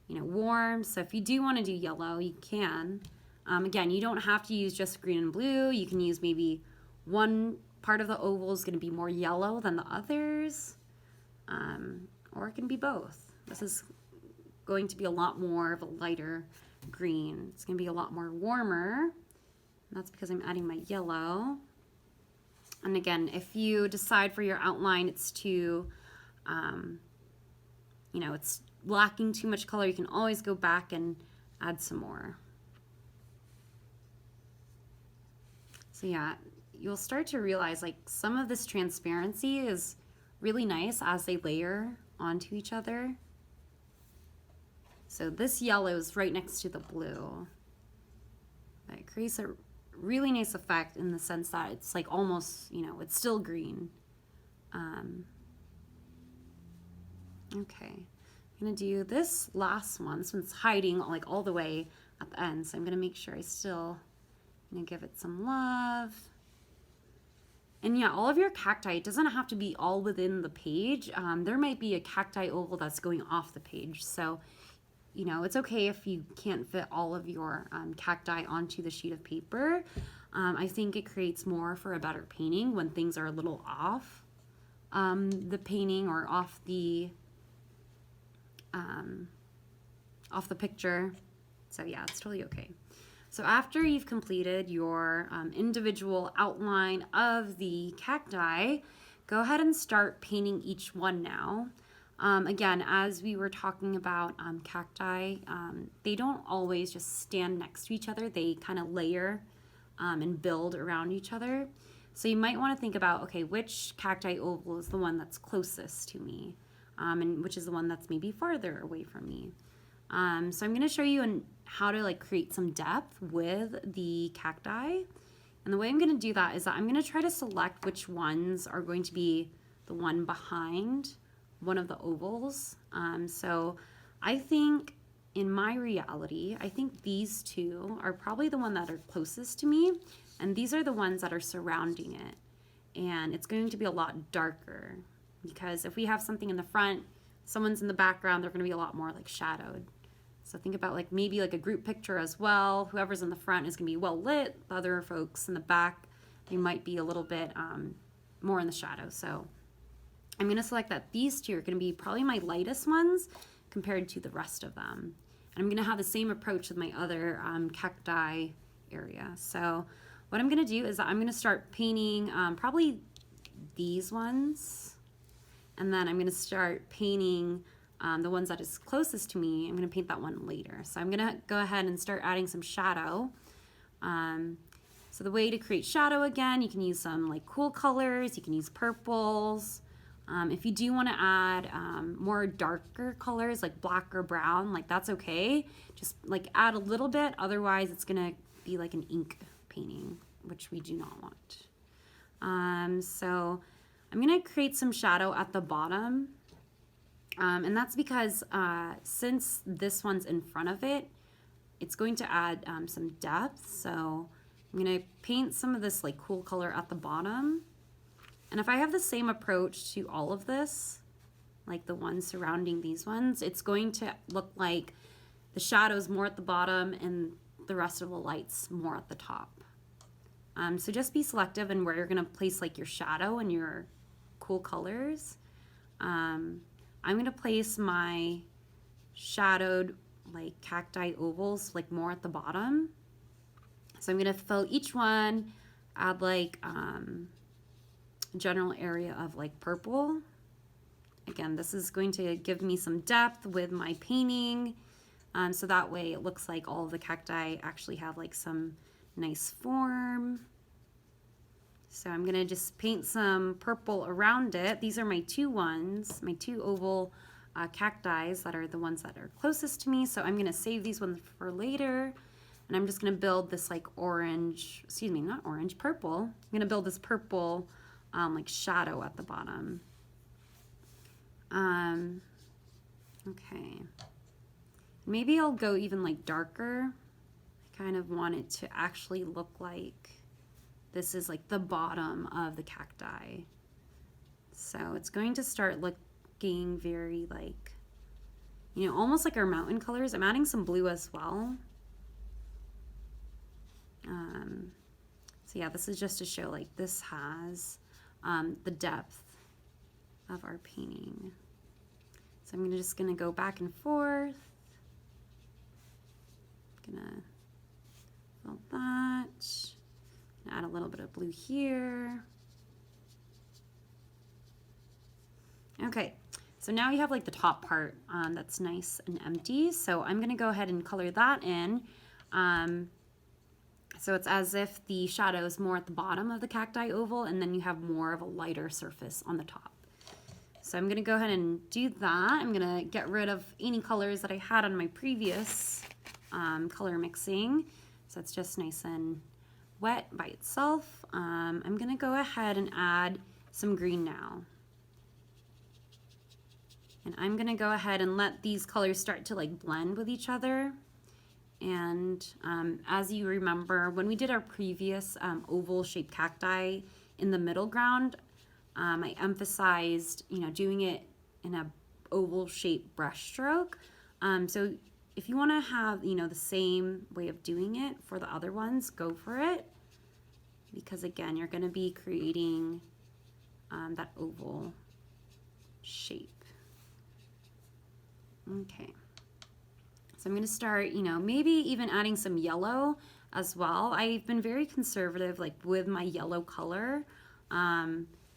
warm. So if you do want to do yellow, you can. Again, you don't have to use just green and blue. You can use maybe one part of the oval is going to be more yellow than the others, or it can be both. This is going to be a lot more of a lighter green. It's going to be a lot more warmer. And that's because I'm adding my yellow. And again, if you decide for your outline it's too you know, it's lacking too much color, you can always go back and add some more. So yeah, you'll start to realize like some of this transparency is really nice as they layer onto each other. So this yellow is right next to the blue. But it creates a really nice effect in the sense that it's like almost, you know, it's still green. Okay, I'm gonna do this last one since it's hiding like all the way at the end. So I'm gonna make sure I still, give it some love. And yeah, all of your cacti, it doesn't have to be all within the page. There might be a cacti oval that's going off the page. So, you know, it's okay if you can't fit all of your cacti onto the sheet of paper. I think it creates more for a better painting when things are a little off the painting or off the picture. So yeah, it's totally okay. So after you've completed your individual outline of the cacti, go ahead and start painting each one now. Again, as we were talking about cacti, they don't always just stand next to each other. They kind of layer and build around each other. So you might want to think about, okay, which cacti oval is the one that's closest to me, and which is the one that's maybe farther away from me. So I'm going to show you how to like create some depth with the cacti. And the way I'm going to do that is that I'm going to try to select which ones are going to be the one behind one of the ovals. So I think in my reality, I think these two are probably the one that are closest to me. And these are the ones that are surrounding it. And it's going to be a lot darker because if we have something in the front, someone's in the background, they're going to be a lot more like shadowed. So think about like maybe like a group picture as well. Whoever's in the front is going to be well lit. The other folks in the back, they might be a little bit more in the shadow. So I'm going to select that these two are going to be probably my lightest ones compared to the rest of them. And I'm going to have the same approach with my other cacti area. So what I'm going to do is I'm going to start painting probably these ones. And then I'm going to start painting the ones that is closest to me. I'm going to paint that one later. So I'm going to go ahead and start adding some shadow. So the way to create shadow, again, you can use some like cool colors. You can use purples. If you do want to add more darker colors like black or brown, like that's okay. Just like add a little bit. Otherwise, it's going to be like an ink painting, which we do not want. So I'm going to create some shadow at the bottom. And that's because since this one's in front of it, it's going to add some depth. So I'm going to paint some of this like cool color at the bottom. And if I have the same approach to all of this, like the ones surrounding these ones, it's going to look like the shadows more at the bottom and the rest of the lights more at the top. So just be selective in where you're going to place like your shadow and your cool colors. I'm going to place my shadowed like cacti ovals like more at the bottom. So I'm going to fill each one, add like general area of like purple. Again, this is going to give me some depth with my painting. So that way it looks like all of the cacti actually have like some nice form. So I'm going to just paint some purple around it. These are my two ones, my two oval cacti that are the ones that are closest to me. So I'm going to save these ones for later. And I'm just going to build this like orange, excuse me, not orange, purple. I'm going to build this purple like shadow at the bottom. Okay. Maybe I'll go even like darker. I kind of want it to actually look like this is like the bottom of the cacti. So it's going to start looking very like, you know, almost like our mountain colors. I'm adding some blue as well. So yeah, this is just to show like this has the depth of our painting. So I'm just gonna go back and forth. Gonna fill that. Add a little bit of blue here. Okay, so So now you have like the top part that's nice and empty. So I'm gonna go ahead and color that in. So it's as if the shadow is more at the bottom of the cacti oval, and then you have more of a lighter surface on the top. So I'm gonna go ahead and do that. I'm gonna get rid of any colors that I had on my previous color mixing. So it's just nice and wet by itself. I'm gonna go ahead and add some green now. And I'm gonna go ahead and let these colors start to like blend with each other. And as you remember, when we did our previous oval shaped cacti in the middle ground, I emphasized, doing it in a oval shaped brush stroke. So if you want to have, the same way of doing it for the other ones, go for it. Because again, you're going to be creating that oval shape. Okay. So I'm going to start, maybe even adding some yellow as well. I've been very conservative, like with my yellow color,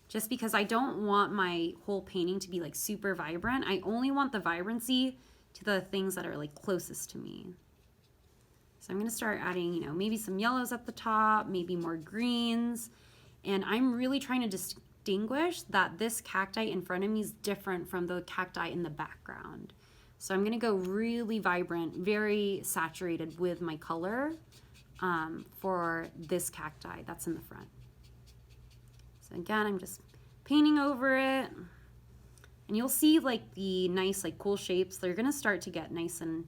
just because I don't want my whole painting to be like super vibrant. I only want the vibrancy to the things that are like closest to me. So I'm going to start adding, maybe some yellows at the top, maybe more greens. And I'm really trying to distinguish that this cacti in front of me is different from the cacti in the background. So I'm going to go really vibrant, very saturated with my color for this cacti that's in the front. So again, I'm just painting over it. And you'll see like the nice, like cool shapes. They're going to start to get nice and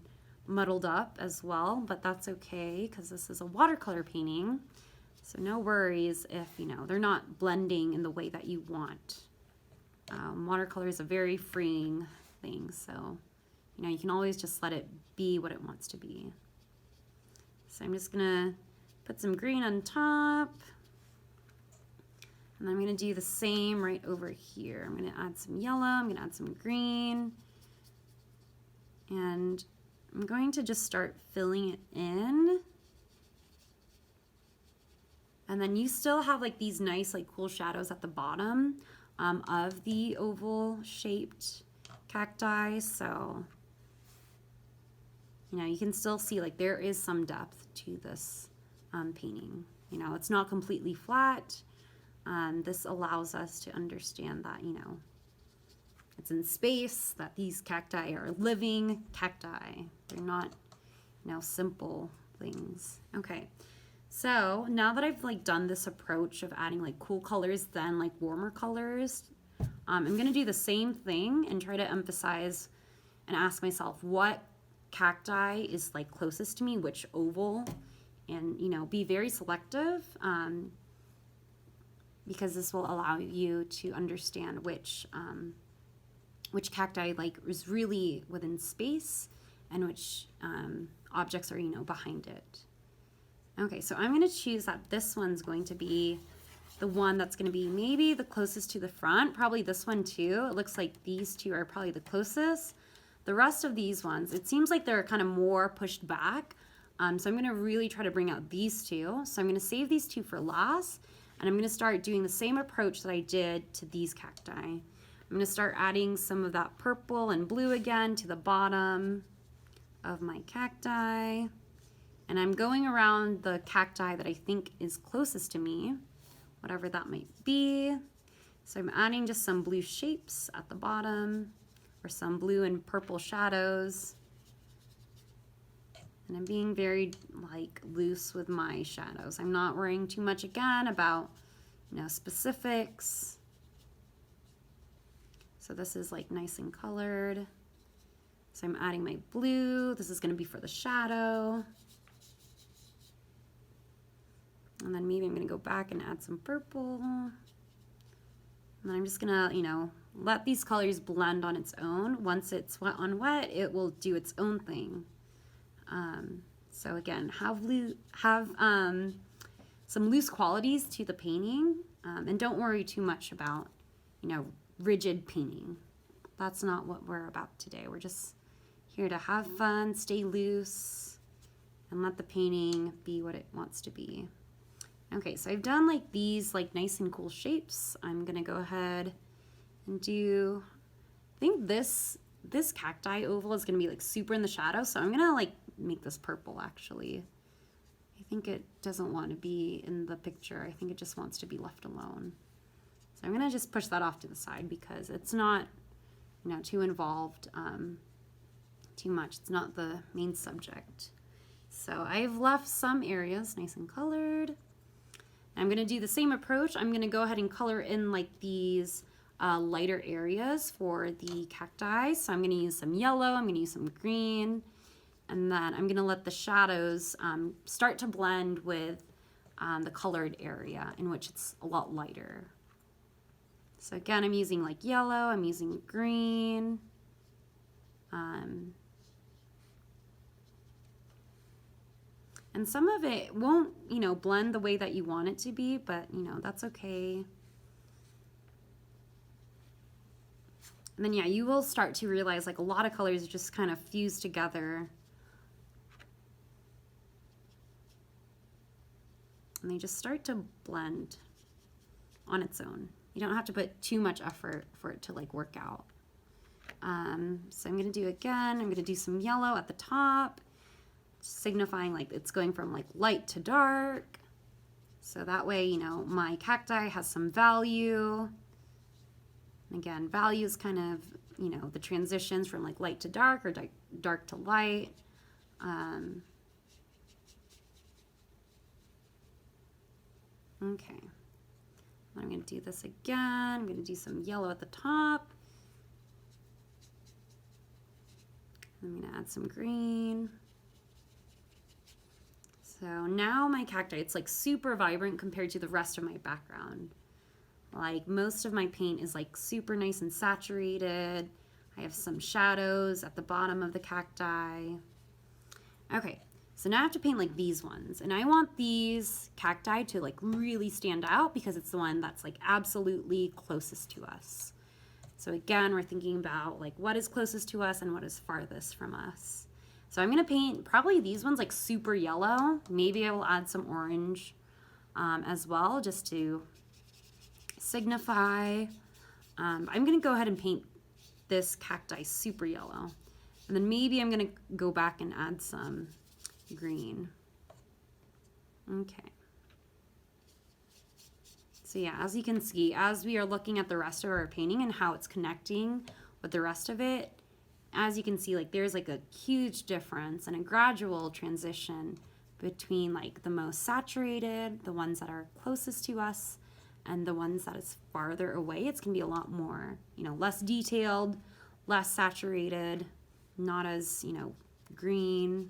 muddled up as well, but that's okay because this is a watercolor painting. So no worries if, they're not blending in the way that you want. Watercolor is a very freeing thing, so you can always just let it be what it wants to be. So I'm just gonna put some green on top. And I'm gonna do the same right over here. I'm gonna add some yellow, I'm gonna add some green. And I'm going to just start filling it in. And then you still have like these nice, like cool shadows at the bottom of the oval shaped cacti. So you can still see like there is some depth to this painting. It's not completely flat. This allows us to understand that, it's in space, that these cacti are living cacti. They're not, simple things. Okay, so now that I've like done this approach of adding like cool colors, then like warmer colors, I'm gonna do the same thing and try to emphasize and ask myself what cacti is like closest to me, which oval, and be very selective because this will allow you to understand which cacti like is really within space and which objects are behind it. Okay, so I'm going to choose that this one's going to be the one that's going to be maybe the closest to the front, probably this one too. It looks like these two are probably the closest. The rest of these ones, it seems like they're kind of more pushed back. So I'm going to really try to bring out these two. So I'm going to save these two for last, and I'm going to start doing the same approach that I did to these cacti. I'm going to start adding some of that purple and blue again to the bottom of my cacti. And I'm going around the cacti that I think is closest to me, whatever that might be. So I'm adding just some blue shapes at the bottom, or some blue and purple shadows. And I'm being very like loose with my shadows. I'm not worrying too much again about specifics. So this is like nice and colored. So I'm adding my blue. This is going to be for the shadow. And then maybe I'm going to go back and add some purple. And then I'm just going to, let these colors blend on its own. Once it's wet on wet, it will do its own thing. So again, have some loose qualities to the painting, and don't worry too much about, rigid painting. That's not what we're about today. We're just here to have fun, stay loose, and let the painting be what it wants to be. Okay, so I've done like these like nice and cool shapes. I'm gonna go ahead and do I think this cacti oval is gonna be like super in the shadow, so I'm gonna like make this purple actually. I think it doesn't want to be in the picture. I think it just wants to be left alone. So I'm gonna just push that off to the side because it's not, you know, too involved, too much. It's not the main subject. So I've left some areas nice and colored. I'm gonna do the same approach. I'm gonna go ahead and color in like these lighter areas for the cacti. So I'm gonna use some yellow, I'm gonna use some green, and then I'm gonna let the shadows start to blend with the colored area in which it's a lot lighter. So again, I'm using like yellow, I'm using green. And some of it won't, you know, blend the way that you want it to be, but, you know, that's okay. And then, yeah, you will start to realize like a lot of colors just kind of fuse together. And they just start to blend on its own. You don't have to put too much effort for it to like work out. So I'm gonna do again, I'm gonna do some yellow at the top, signifying like it's going from like light to dark. So that way, you know, my cacti has some value. And again, value is kind of, you know, the transitions from like light to dark or dark to light. Okay. I'm going to do this again. I'm going to do some yellow at the top. I'm going to add some green. So now my cacti, it's like super vibrant compared to the rest of my background. Like most of my paint is like super nice and saturated. I have some shadows at the bottom of the cacti. Okay, so now I have to paint like these ones. And I want these cacti to like really stand out because it's the one that's like absolutely closest to us. So again, we're thinking about like what is closest to us and what is farthest from us. So I'm gonna paint probably these ones like super yellow. Maybe I will add some orange as well, just to signify. I'm gonna go ahead and paint this cacti super yellow. And then maybe I'm gonna go back and add some green. Okay. So yeah, as you can see, as we are looking at the rest of our painting and how it's connecting with the rest of it, as you can see, like there's like a huge difference and a gradual transition between like the most saturated, the ones that are closest to us, and the ones that is farther away. It's gonna be a lot more, you know, less detailed, less saturated, not as, you know, green.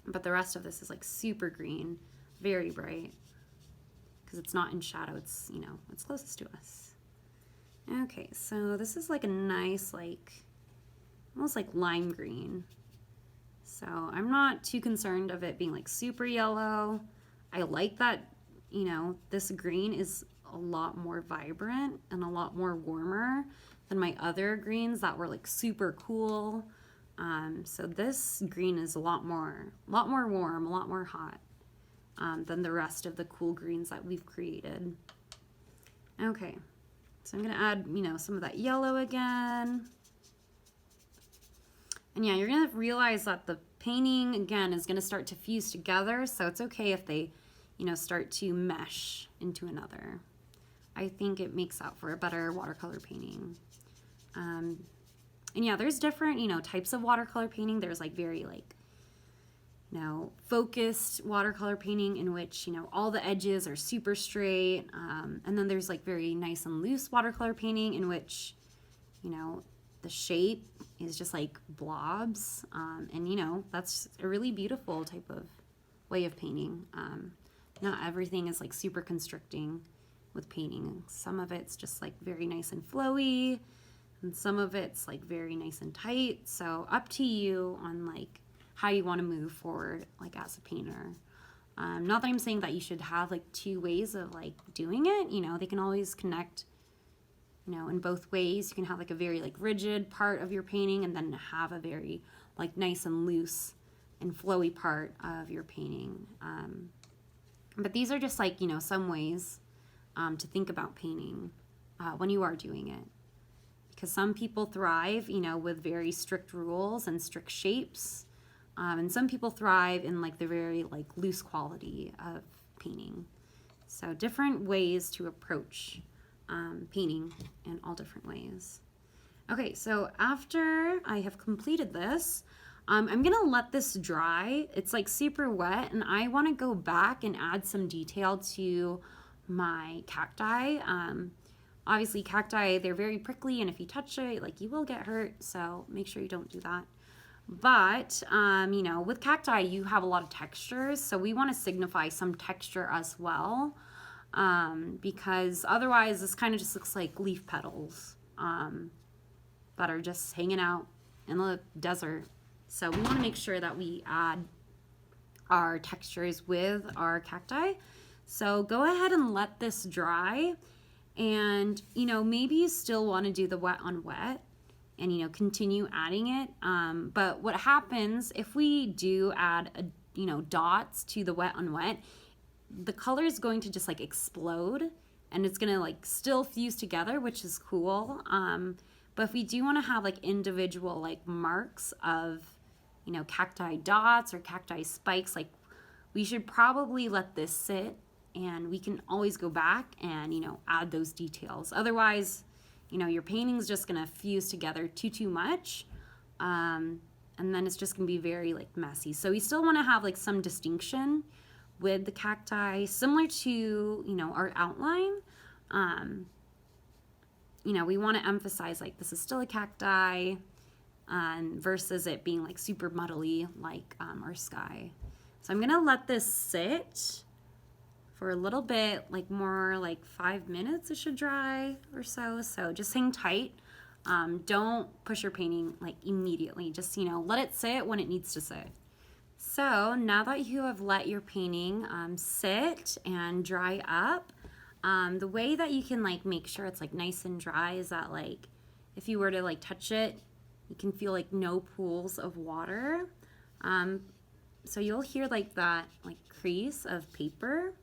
But the rest of this is like super green, very bright, because it's not in shadow, it's, you know, it's closest to us. Okay, so this is like a nice, like, almost like lime green. So I'm not too concerned of it being like super yellow. I like that, you know, this green is a lot more vibrant and a lot more warmer than my other greens that were like super cool. So this green is a lot more warm, a lot more hot than the rest of the cool greens that we've created. Okay, so I'm gonna add, you know, some of that yellow again. And yeah, you're gonna realize that the painting, again, is gonna start to fuse together, so it's okay if they, you know, start to mesh into another. I think it makes out for a better watercolor painting. And yeah, there's different, you know, types of watercolor painting. There's like very like, you know, focused watercolor painting in which, you know, all the edges are super straight. And then there's like very nice and loose watercolor painting in which, you know, the shape is just like blobs. And, you know, that's a really beautiful type of way of painting. Not everything is like super constricting with painting. Some of it's just like very nice and flowy, and some of it's like very nice and tight. So up to you on like how you want to move forward like as a painter. Not that I'm saying that you should have like two ways of like doing it, you know, they can always connect, you know, in both ways. You can have like a very like rigid part of your painting and then have a very like nice and loose and flowy part of your painting. But these are just like, you know, some ways to think about painting when you are doing it. because some people thrive, you know, with very strict rules and strict shapes. And some people thrive in like the very like loose quality of painting. So different ways to approach painting in all different ways. Okay, so after I have completed this, I'm gonna let this dry. It's like super wet, and I wanna go back and add some detail to my cacti. Obviously cacti, they're very prickly, and if you touch it, like you will get hurt, so make sure you don't do that. But, you know, with cacti, you have a lot of textures, so we wanna signify some texture as well, because otherwise this kind of just looks like leaf petals that are just hanging out in the desert. So we want to make sure that we add our textures with our cacti. So go ahead and let this dry, and you know, maybe you still want to do the wet on wet and you know, continue adding it. But what happens if we do add you know, dots to the wet on wet, the color is going to just like explode, and it's gonna like still fuse together, which is cool. But if we do want to have like individual like marks of, you know, cacti dots or cacti spikes, like we should probably let this sit, and we can always go back and, you know, add those details. Otherwise, you know, your painting's just gonna fuse together too much, and then it's just gonna be very like messy. So we still want to have like some distinction with the cacti, similar to, you know, our outline. You know, we want to emphasize like this is still a cacti, versus it being like super muddly like our sky. So I'm gonna let this sit for a little bit, like more like 5 minutes. It should dry or so. So just hang tight. Don't push your painting like immediately. Just, you know, let it sit when it needs to sit. So now that you have let your painting sit and dry up, the way that you can like make sure it's like nice and dry is that like if you were to like touch it, you can feel like no pools of water. So you'll hear like that like crease of paper.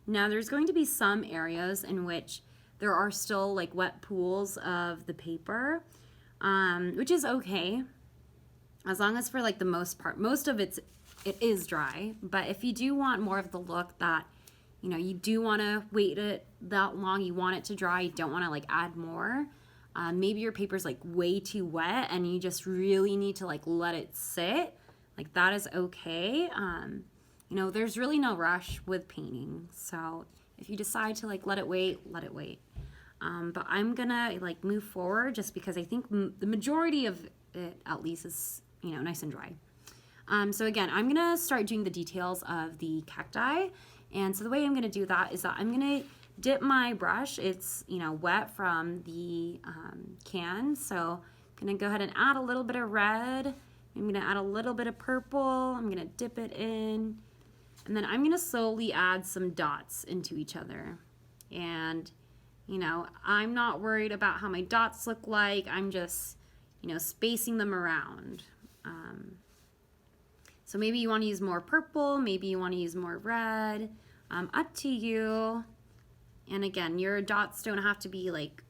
Now there's going to be some areas in which there are still like wet pools of the paper, which is okay, as long as for like the most part, most of it is dry. But if you do want more of the look that, you know, you do want to wait it that long, you want it to dry, you don't want to like add more, maybe your paper's like way too wet and you just really need to like let it sit, like that is okay. You know, there's really no rush with painting, so if you decide to like let it wait, let it wait. But I'm gonna like move forward just because I think the majority of it at least is, you know, nice and dry. So again, I'm gonna start doing the details of the cacti. And so the way I'm gonna do that is that I'm gonna dip my brush. It's, you know, wet from the can. So I'm gonna go ahead and add a little bit of red. I'm gonna add a little bit of purple. I'm gonna dip it in. And then I'm gonna slowly add some dots into each other. And, you know, I'm not worried about how my dots look like. I'm just, you know, spacing them around. So maybe you want to use more purple, maybe you want to use more red, up to you. And again, your dots don't have to be like,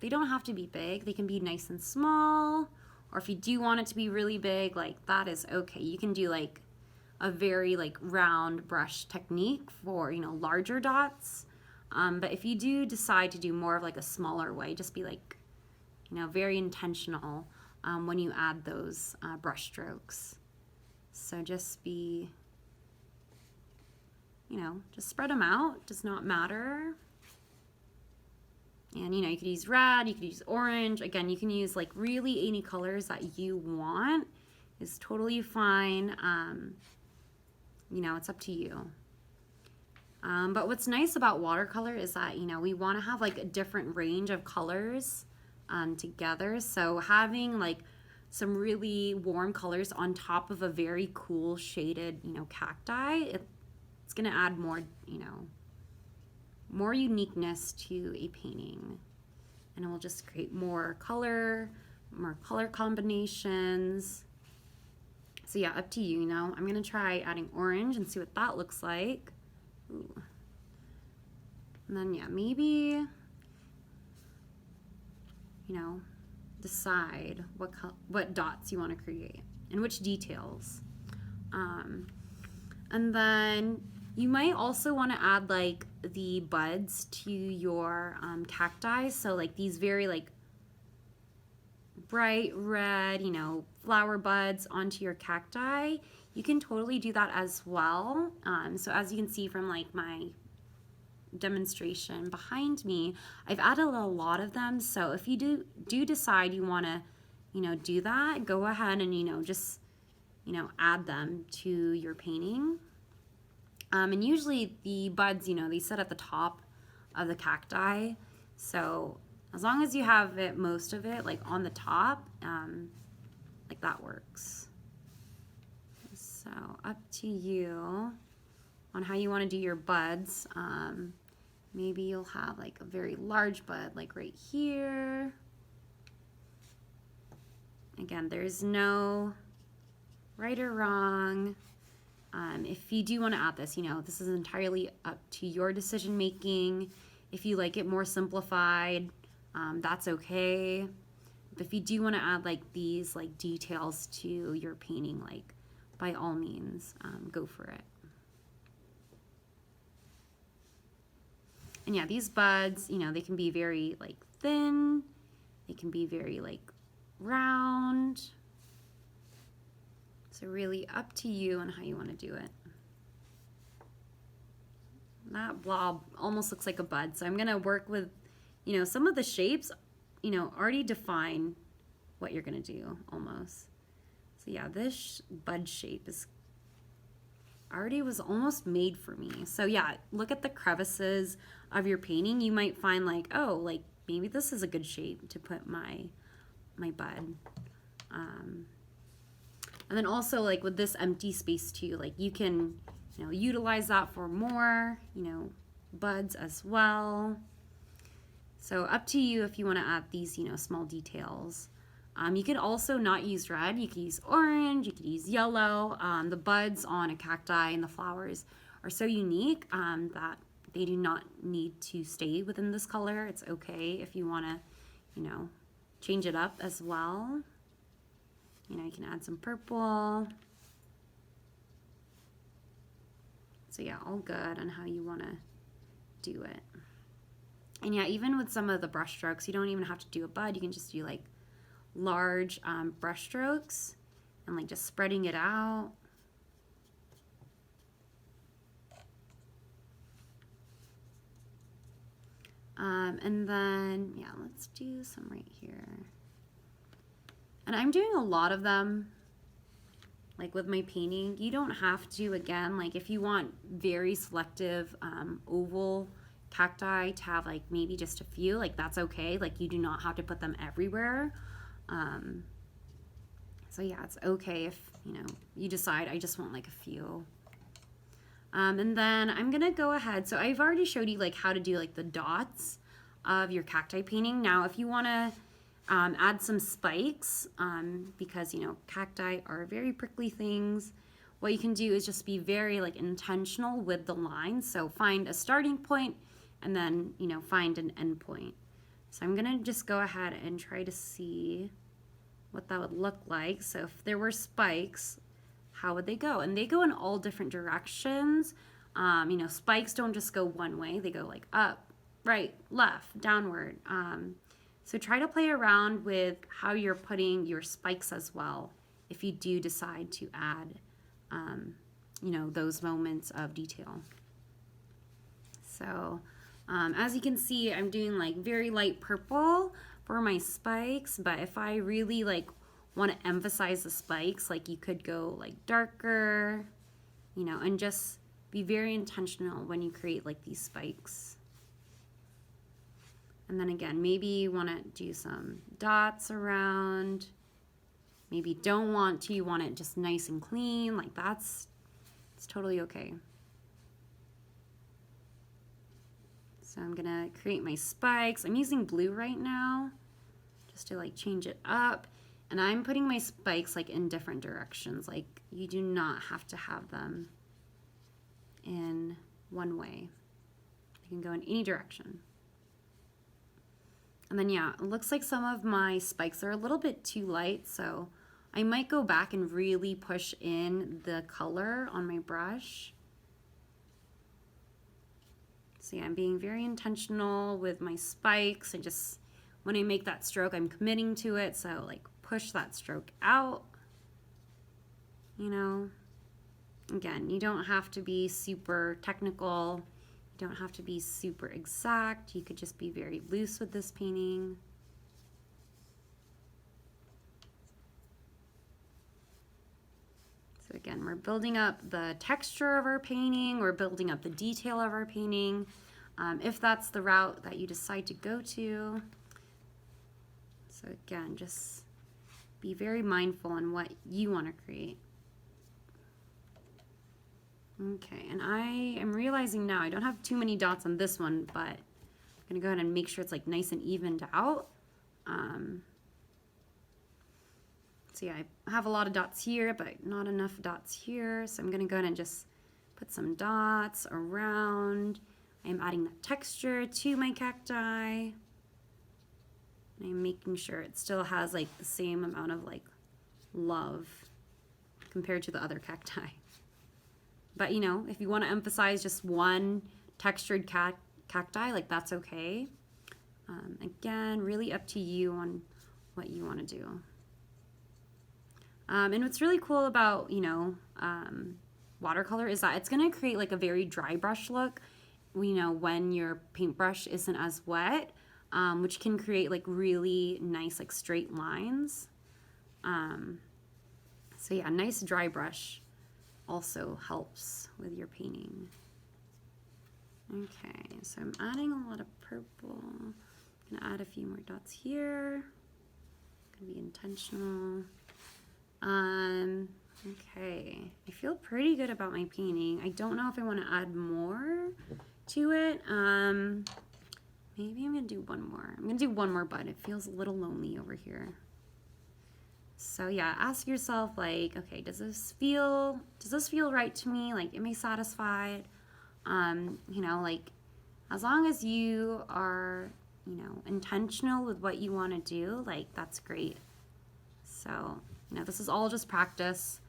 they don't have to be big. They can be nice and small, or if you do want it to be really big, like that is okay. You can do like a very like round brush technique for, you know, larger dots. But if you do decide to do more of like a smaller way, just be like, you know, very intentional when you add those brush strokes. So just be, you know, just spread them out, does not matter. And, you know, you could use red, you could use orange. Again, you can use like really any colors that you want. Is totally fine. You know, it's up to you. But what's nice about watercolor is that, you know, we want to have like a different range of colors together. So having like some really warm colors on top of a very cool shaded, you know, cacti, it's gonna add more, you know, more uniqueness to a painting, and it will just create more color combinations. So yeah, up to you, you know. I'm gonna try adding orange and see what that looks like. Ooh. And then yeah, maybe, you know, decide what dots you want to create and which details. And then you might also want to add like the buds to your cacti. So like these very like bright red, you know, flower buds onto your cacti. You can totally do that as well. So as you can see from like my demonstration behind me, I've added a lot of them. So if you do decide you want to, you know, do that, go ahead and, you know, just, you know, add them to your painting. And usually the buds, you know, they sit at the top of the cacti. So as long as you have it, most of it, like on the top, like that works. So up to you on how you want to do your buds. Maybe you'll have like a very large bud, like right here. Again, there's no right or wrong. If you do want to add this, you know, this is entirely up to your decision making. If you like it more simplified, that's okay. But if you do want to add like these like details to your painting, like by all means, go for it. And yeah, these buds, you know, they can be very like thin, they can be very like round. So really up to you on how you want to do it. That blob almost looks like a bud. So I'm going to work with, you know, some of the shapes, you know, already define what you're going to do almost. So yeah, this bud shape is already was almost made for me. So yeah, look at the crevices of your painting. You might find like, oh, like maybe this is a good shape to put my bud. And then also like with this empty space too, like you can, you know, utilize that for more, you know, buds as well. So up to you if you want to add these, you know, small details. You could also not use red. You could use orange, you could use yellow. The buds on a cacti and the flowers are so unique that they do not need to stay within this color. It's okay if you want to, you know, change it up as well. You know, you can add some purple. So yeah, all good on how you want to do it. And yeah, even with some of the brush strokes, you don't even have to do a bud. You can just do like large brush strokes and like just spreading it out. And then, yeah, let's do some right here. And I'm doing a lot of them, like with my painting. You don't have to, again, like if you want very selective oval cacti to have like maybe just a few, like that's okay. Like you do not have to put them everywhere. So yeah, it's okay if, you know, you decide I just want like a few. And then I'm gonna go ahead. So I've already showed you like how to do like the dots of your cacti painting. Now, if you wanna add some spikes, because, you know, cacti are very prickly things, what you can do is just be very like intentional with the lines. So find a starting point and then, you know, find an end point. So I'm gonna just go ahead and try to see what that would look like. So if there were spikes, how would they go? And they go in all different directions. You know, spikes don't just go one way. They go like up, right, left, downward. So try to play around with how you're putting your spikes as well if you do decide to add, you know, those moments of detail. So as you can see, I'm doing like very light purple for my spikes, but if I really like want to emphasize the spikes, like you could go like darker, you know, and just be very intentional when you create like these spikes. And then again, maybe you want to do some dots around, maybe don't want to, you want it just nice and clean, like it's totally okay. So I'm gonna create my spikes. I'm using blue right now just to like change it up. And I'm putting my spikes like in different directions. Like you do not have to have them in one way. They can go in any direction. And then yeah, it looks like some of my spikes are a little bit too light, so I might go back and really push in the color on my brush. So yeah, I'm being very intentional with my spikes. I just, when I make that stroke, I'm committing to it. So like push that stroke out, you know. Again, you don't have to be super technical. You don't have to be super exact. You could just be very loose with this painting. So again, we're building up the texture of our painting, we're building up the detail of our painting, if that's the route that you decide to go to. So again, just be very mindful on what you want to create. Okay, and I am realizing now I don't have too many dots on this one, but I'm gonna go ahead and make sure it's like nice and evened out. So yeah, I have a lot of dots here, but not enough dots here. So I'm gonna go ahead and just put some dots around. I'm adding that texture to my cacti. And I'm making sure it still has like the same amount of like love compared to the other cacti. But you know, if you want to emphasize just one textured cacti, like that's okay. Again, really up to you on what you want to do. And what's really cool about, you know, watercolor is that it's going to create like a very dry brush look, you know, when your paintbrush isn't as wet, which can create like really nice like straight lines. So yeah, nice dry brush also helps with your painting. Okay, so I'm adding a lot of purple. I'm gonna add a few more dots here. Gonna be intentional. Okay, I feel pretty good about my painting. I don't know if I want to add more to it. Maybe I'm gonna do one more. I'm gonna do one more bud. It feels a little lonely over here. So yeah, ask yourself like, okay, does this feel right to me? Like, am I satisfied? You know, like, as long as you are, you know, intentional with what you want to do, like, that's great. So, you know, this is all just practice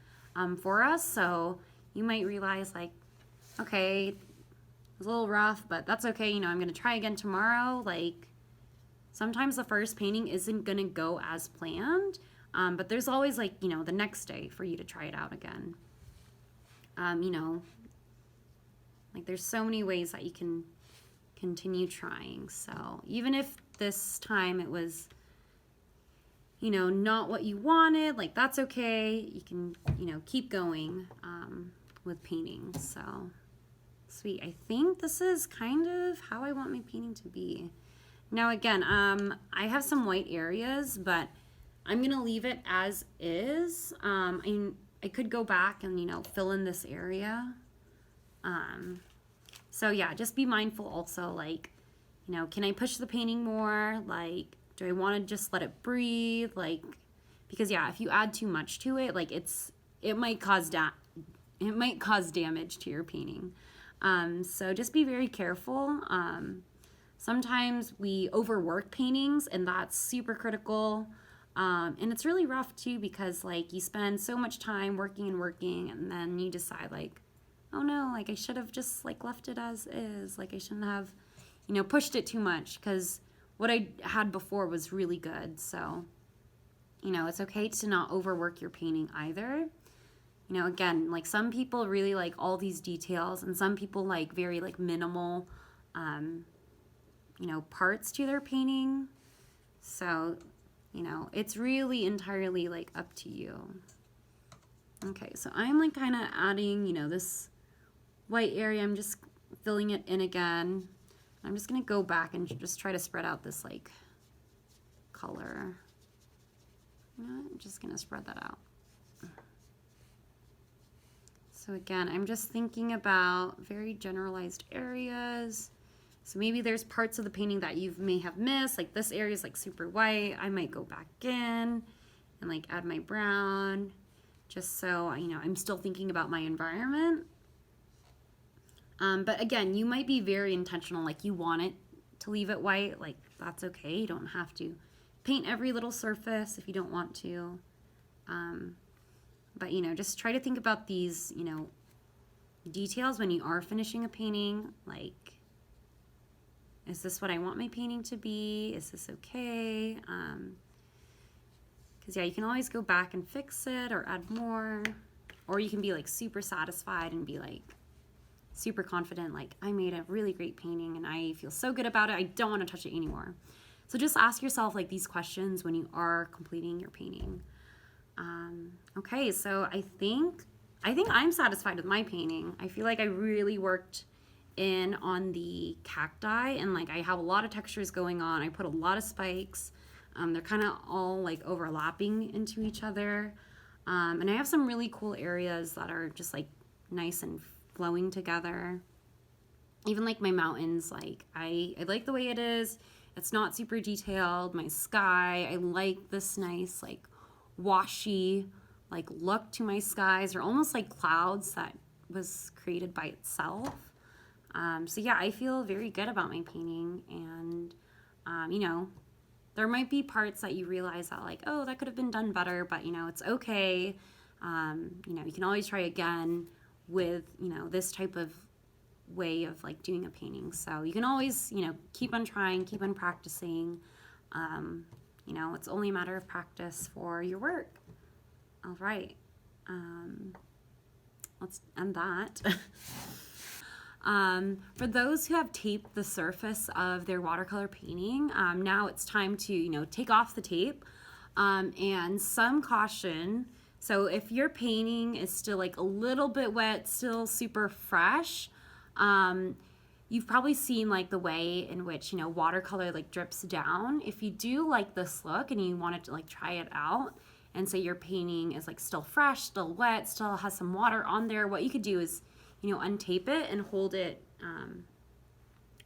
for us. So you might realize like, okay, it was a little rough, but that's okay. You know, I'm going to try again tomorrow. Like, sometimes the first painting isn't going to go as planned. But there's always like, you know, the next day for you to try it out again. You know, like there's so many ways that you can continue trying. So even if this time it was, you know, not what you wanted, like that's okay. You can, you know, keep going with painting. So sweet. I think this is kind of how I want my painting to be. Now again, I have some white areas, but I'm gonna leave it as is. I could go back and, you know, fill in this area. So yeah, just be mindful also, like, you know, can I push the painting more? Like, do I want to just let it breathe? Like, because yeah, if you add too much to it, like it might cause damage to your painting. So just be very careful. Sometimes we overwork paintings, and that's super critical. And it's really rough too, because like you spend so much time working, and then you decide like, oh no, like I should have just like left it as is. Like I shouldn't have, you know, pushed it too much, because what I had before was really good. So, you know, it's okay to not overwork your painting either. You know, again, like some people really like all these details, and some people like very like minimal, you know, parts to their painting. So, you know, it's really entirely like up to you. Okay, so I'm like kind of adding, you know, this white area. I'm just filling it in again. I'm just gonna go back and just try to spread out this like color. You know, I'm just gonna spread that out. So again, I'm just thinking about very generalized areas. So maybe there's parts of the painting that you may have missed, like this area is like super white. I might go back in and like add my brown, just so, you know, I'm still thinking about my environment. But again, you might be very intentional, like you want it to leave it white, like that's okay. You don't have to paint every little surface if you don't want to. But, you know, just try to think about these, you know, details when you are finishing a painting. Like, is this what I want my painting to be? Is this okay? Because, yeah, you can always go back and fix it or add more. Or you can be, like, super satisfied and be, like, super confident, like, I made a really great painting and I feel so good about it. I don't want to touch it anymore. So just ask yourself, like, these questions when you are completing your painting. Okay, so I think I'm satisfied with my painting. I feel like I really worked in on the cacti, and like I have a lot of textures going on. I put a lot of spikes. They're kind of all like overlapping into each other. And I have some really cool areas that are just like nice and flowing together. Even like my mountains, like I like the way it is. It's not super detailed. My sky, I like this nice like washy like look to my skies. They're almost like clouds that was created by itself. So yeah, I feel very good about my painting, and you know, there might be parts that you realize that like, oh, that could have been done better, but you know, it's okay. You know, you can always try again with, you know, this type of way of like doing a painting. So you can always, you know, keep on trying, keep on practicing. You know, it's only a matter of practice for your work. All right. Let's end that. For those who have taped the surface of their watercolor painting, now it's time to, you know, take off the tape. And some caution. So if your painting is still like a little bit wet, still super fresh, you've probably seen like the way in which, you know, watercolor like drips down. If you do like this look and you wanted to like try it out, and say your painting is like still fresh, still wet, still has some water on there, what you could do is, you know, untape it and hold it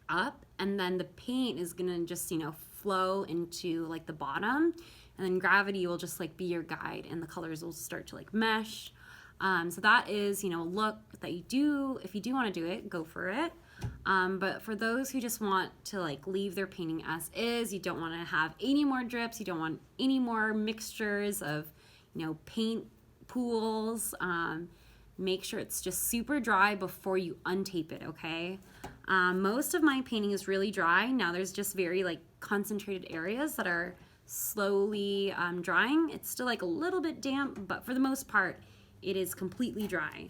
up, and then the paint is gonna just, you know, flow into like the bottom, and then gravity will just like be your guide, and the colors will start to like mesh. So that is, you know, a look that you do. If you do want to do it, go for it. But for those who just want to like leave their painting as is, you don't want to have any more drips, you don't want any more mixtures of, you know, paint pools, make sure it's just super dry before you untape it, okay? Most of my painting is really dry. Now there's just very like concentrated areas that are slowly drying. It's still like a little bit damp, but for the most part, it is completely dry.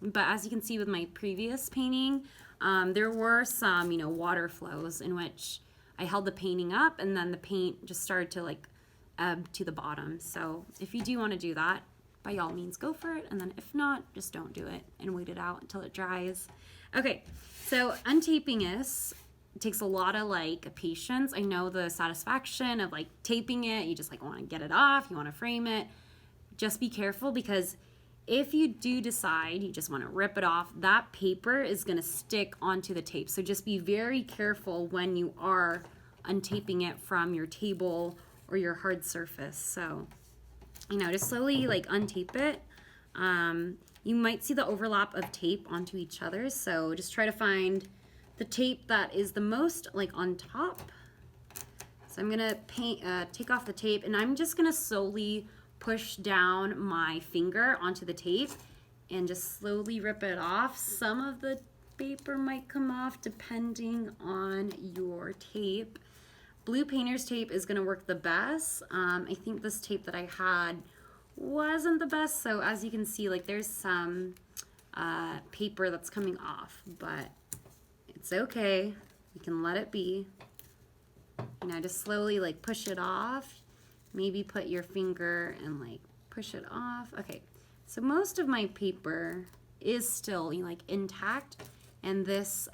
But as you can see with my previous painting, there were some, you know, water flows in which I held the painting up and then the paint just started to like ebb to the bottom. So if you do want to do that, by all means go for it, and then if not, just don't do it and wait it out until it dries. Okay, so untaping this takes a lot of like patience. I know the satisfaction of like taping it, you just like want to get it off, you want to frame it. Just be careful, because if you do decide you just want to rip it off, that paper is going to stick onto the tape. So just be very careful when you are untaping it from your table or your hard surface. So, you know, just slowly like untape it. You might see the overlap of tape onto each other. So just try to find the tape that is the most like on top. So I'm going to take off the tape, and I'm just going to slowly push down my finger onto the tape and just slowly rip it off. Some of the paper might come off depending on your tape. Blue painter's tape is going to work the best. I think this tape that I had wasn't the best, so as you can see, like there's some paper that's coming off, but it's okay. You can let it be. You know, just slowly like push it off. Maybe put your finger and like push it off. Okay, so most of my paper is still, you know, like intact, and this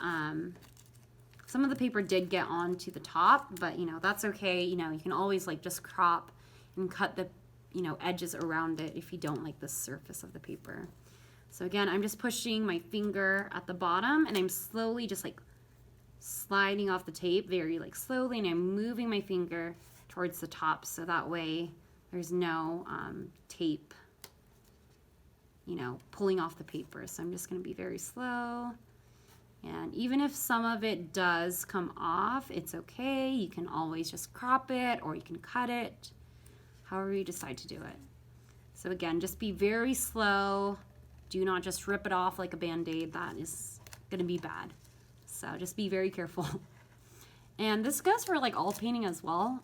some of the paper did get onto the top, but you know, that's okay. You know, you can always like just crop and cut the, you know, edges around it if you don't like the surface of the paper. So again, I'm just pushing my finger at the bottom, and I'm slowly just like sliding off the tape very like slowly, and I'm moving my finger towards the top, so that way there's no tape, you know, pulling off the paper. So I'm just going to be very slow And even if some of it does come off, it's okay. You can always just crop it or you can cut it, however you decide to do it. So again, just be very slow. Do not just rip it off like a Band-Aid. That is gonna be bad. So just be very careful. And this goes for like all painting as well.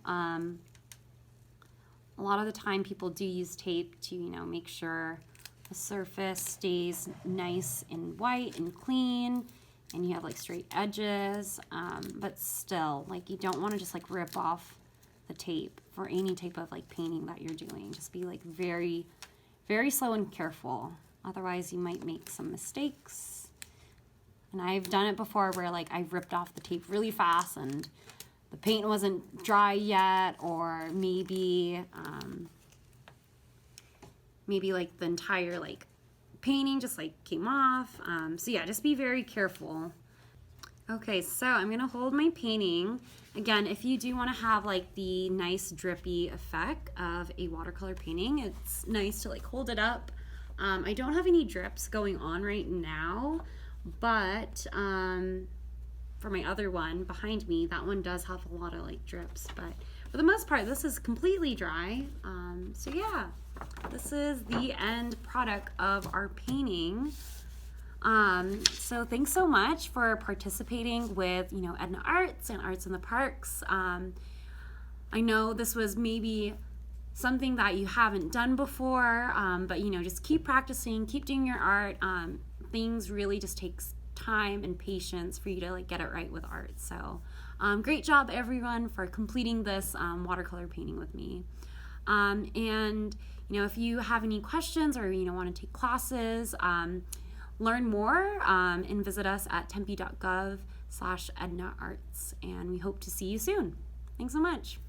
A lot of the time people do use tape to, you know, make sure the surface stays nice and white and clean, and you have like straight edges, but still, like, you don't want to just like rip off the tape for any type of like painting that you're doing. Just be like very, very slow and careful. Otherwise you might make some mistakes. And I've done it before where like I ripped off the tape really fast and the paint wasn't dry yet, or maybe maybe like the entire like painting just like came off. So yeah, just be very careful. Okay, so I'm gonna hold my painting. Again, if you do wanna have like the nice drippy effect of a watercolor painting, it's nice to like hold it up. I don't have any drips going on right now, but for my other one behind me, that one does have a lot of like drips, but for the most part, this is completely dry. So yeah, this is the end product of our painting. So thanks so much for participating with, you know, Edna Arts and Arts in the Parks. I know this was maybe something that you haven't done before, but you know, just keep practicing, keep doing your art. Things really just takes time and patience for you to like get it right with art. So great job everyone for completing this watercolor painting with me. And you know, if you have any questions or you know want to take classes, learn more and visit us at tempe.gov/EdnaArts, and we hope to see you soon. Thanks so much.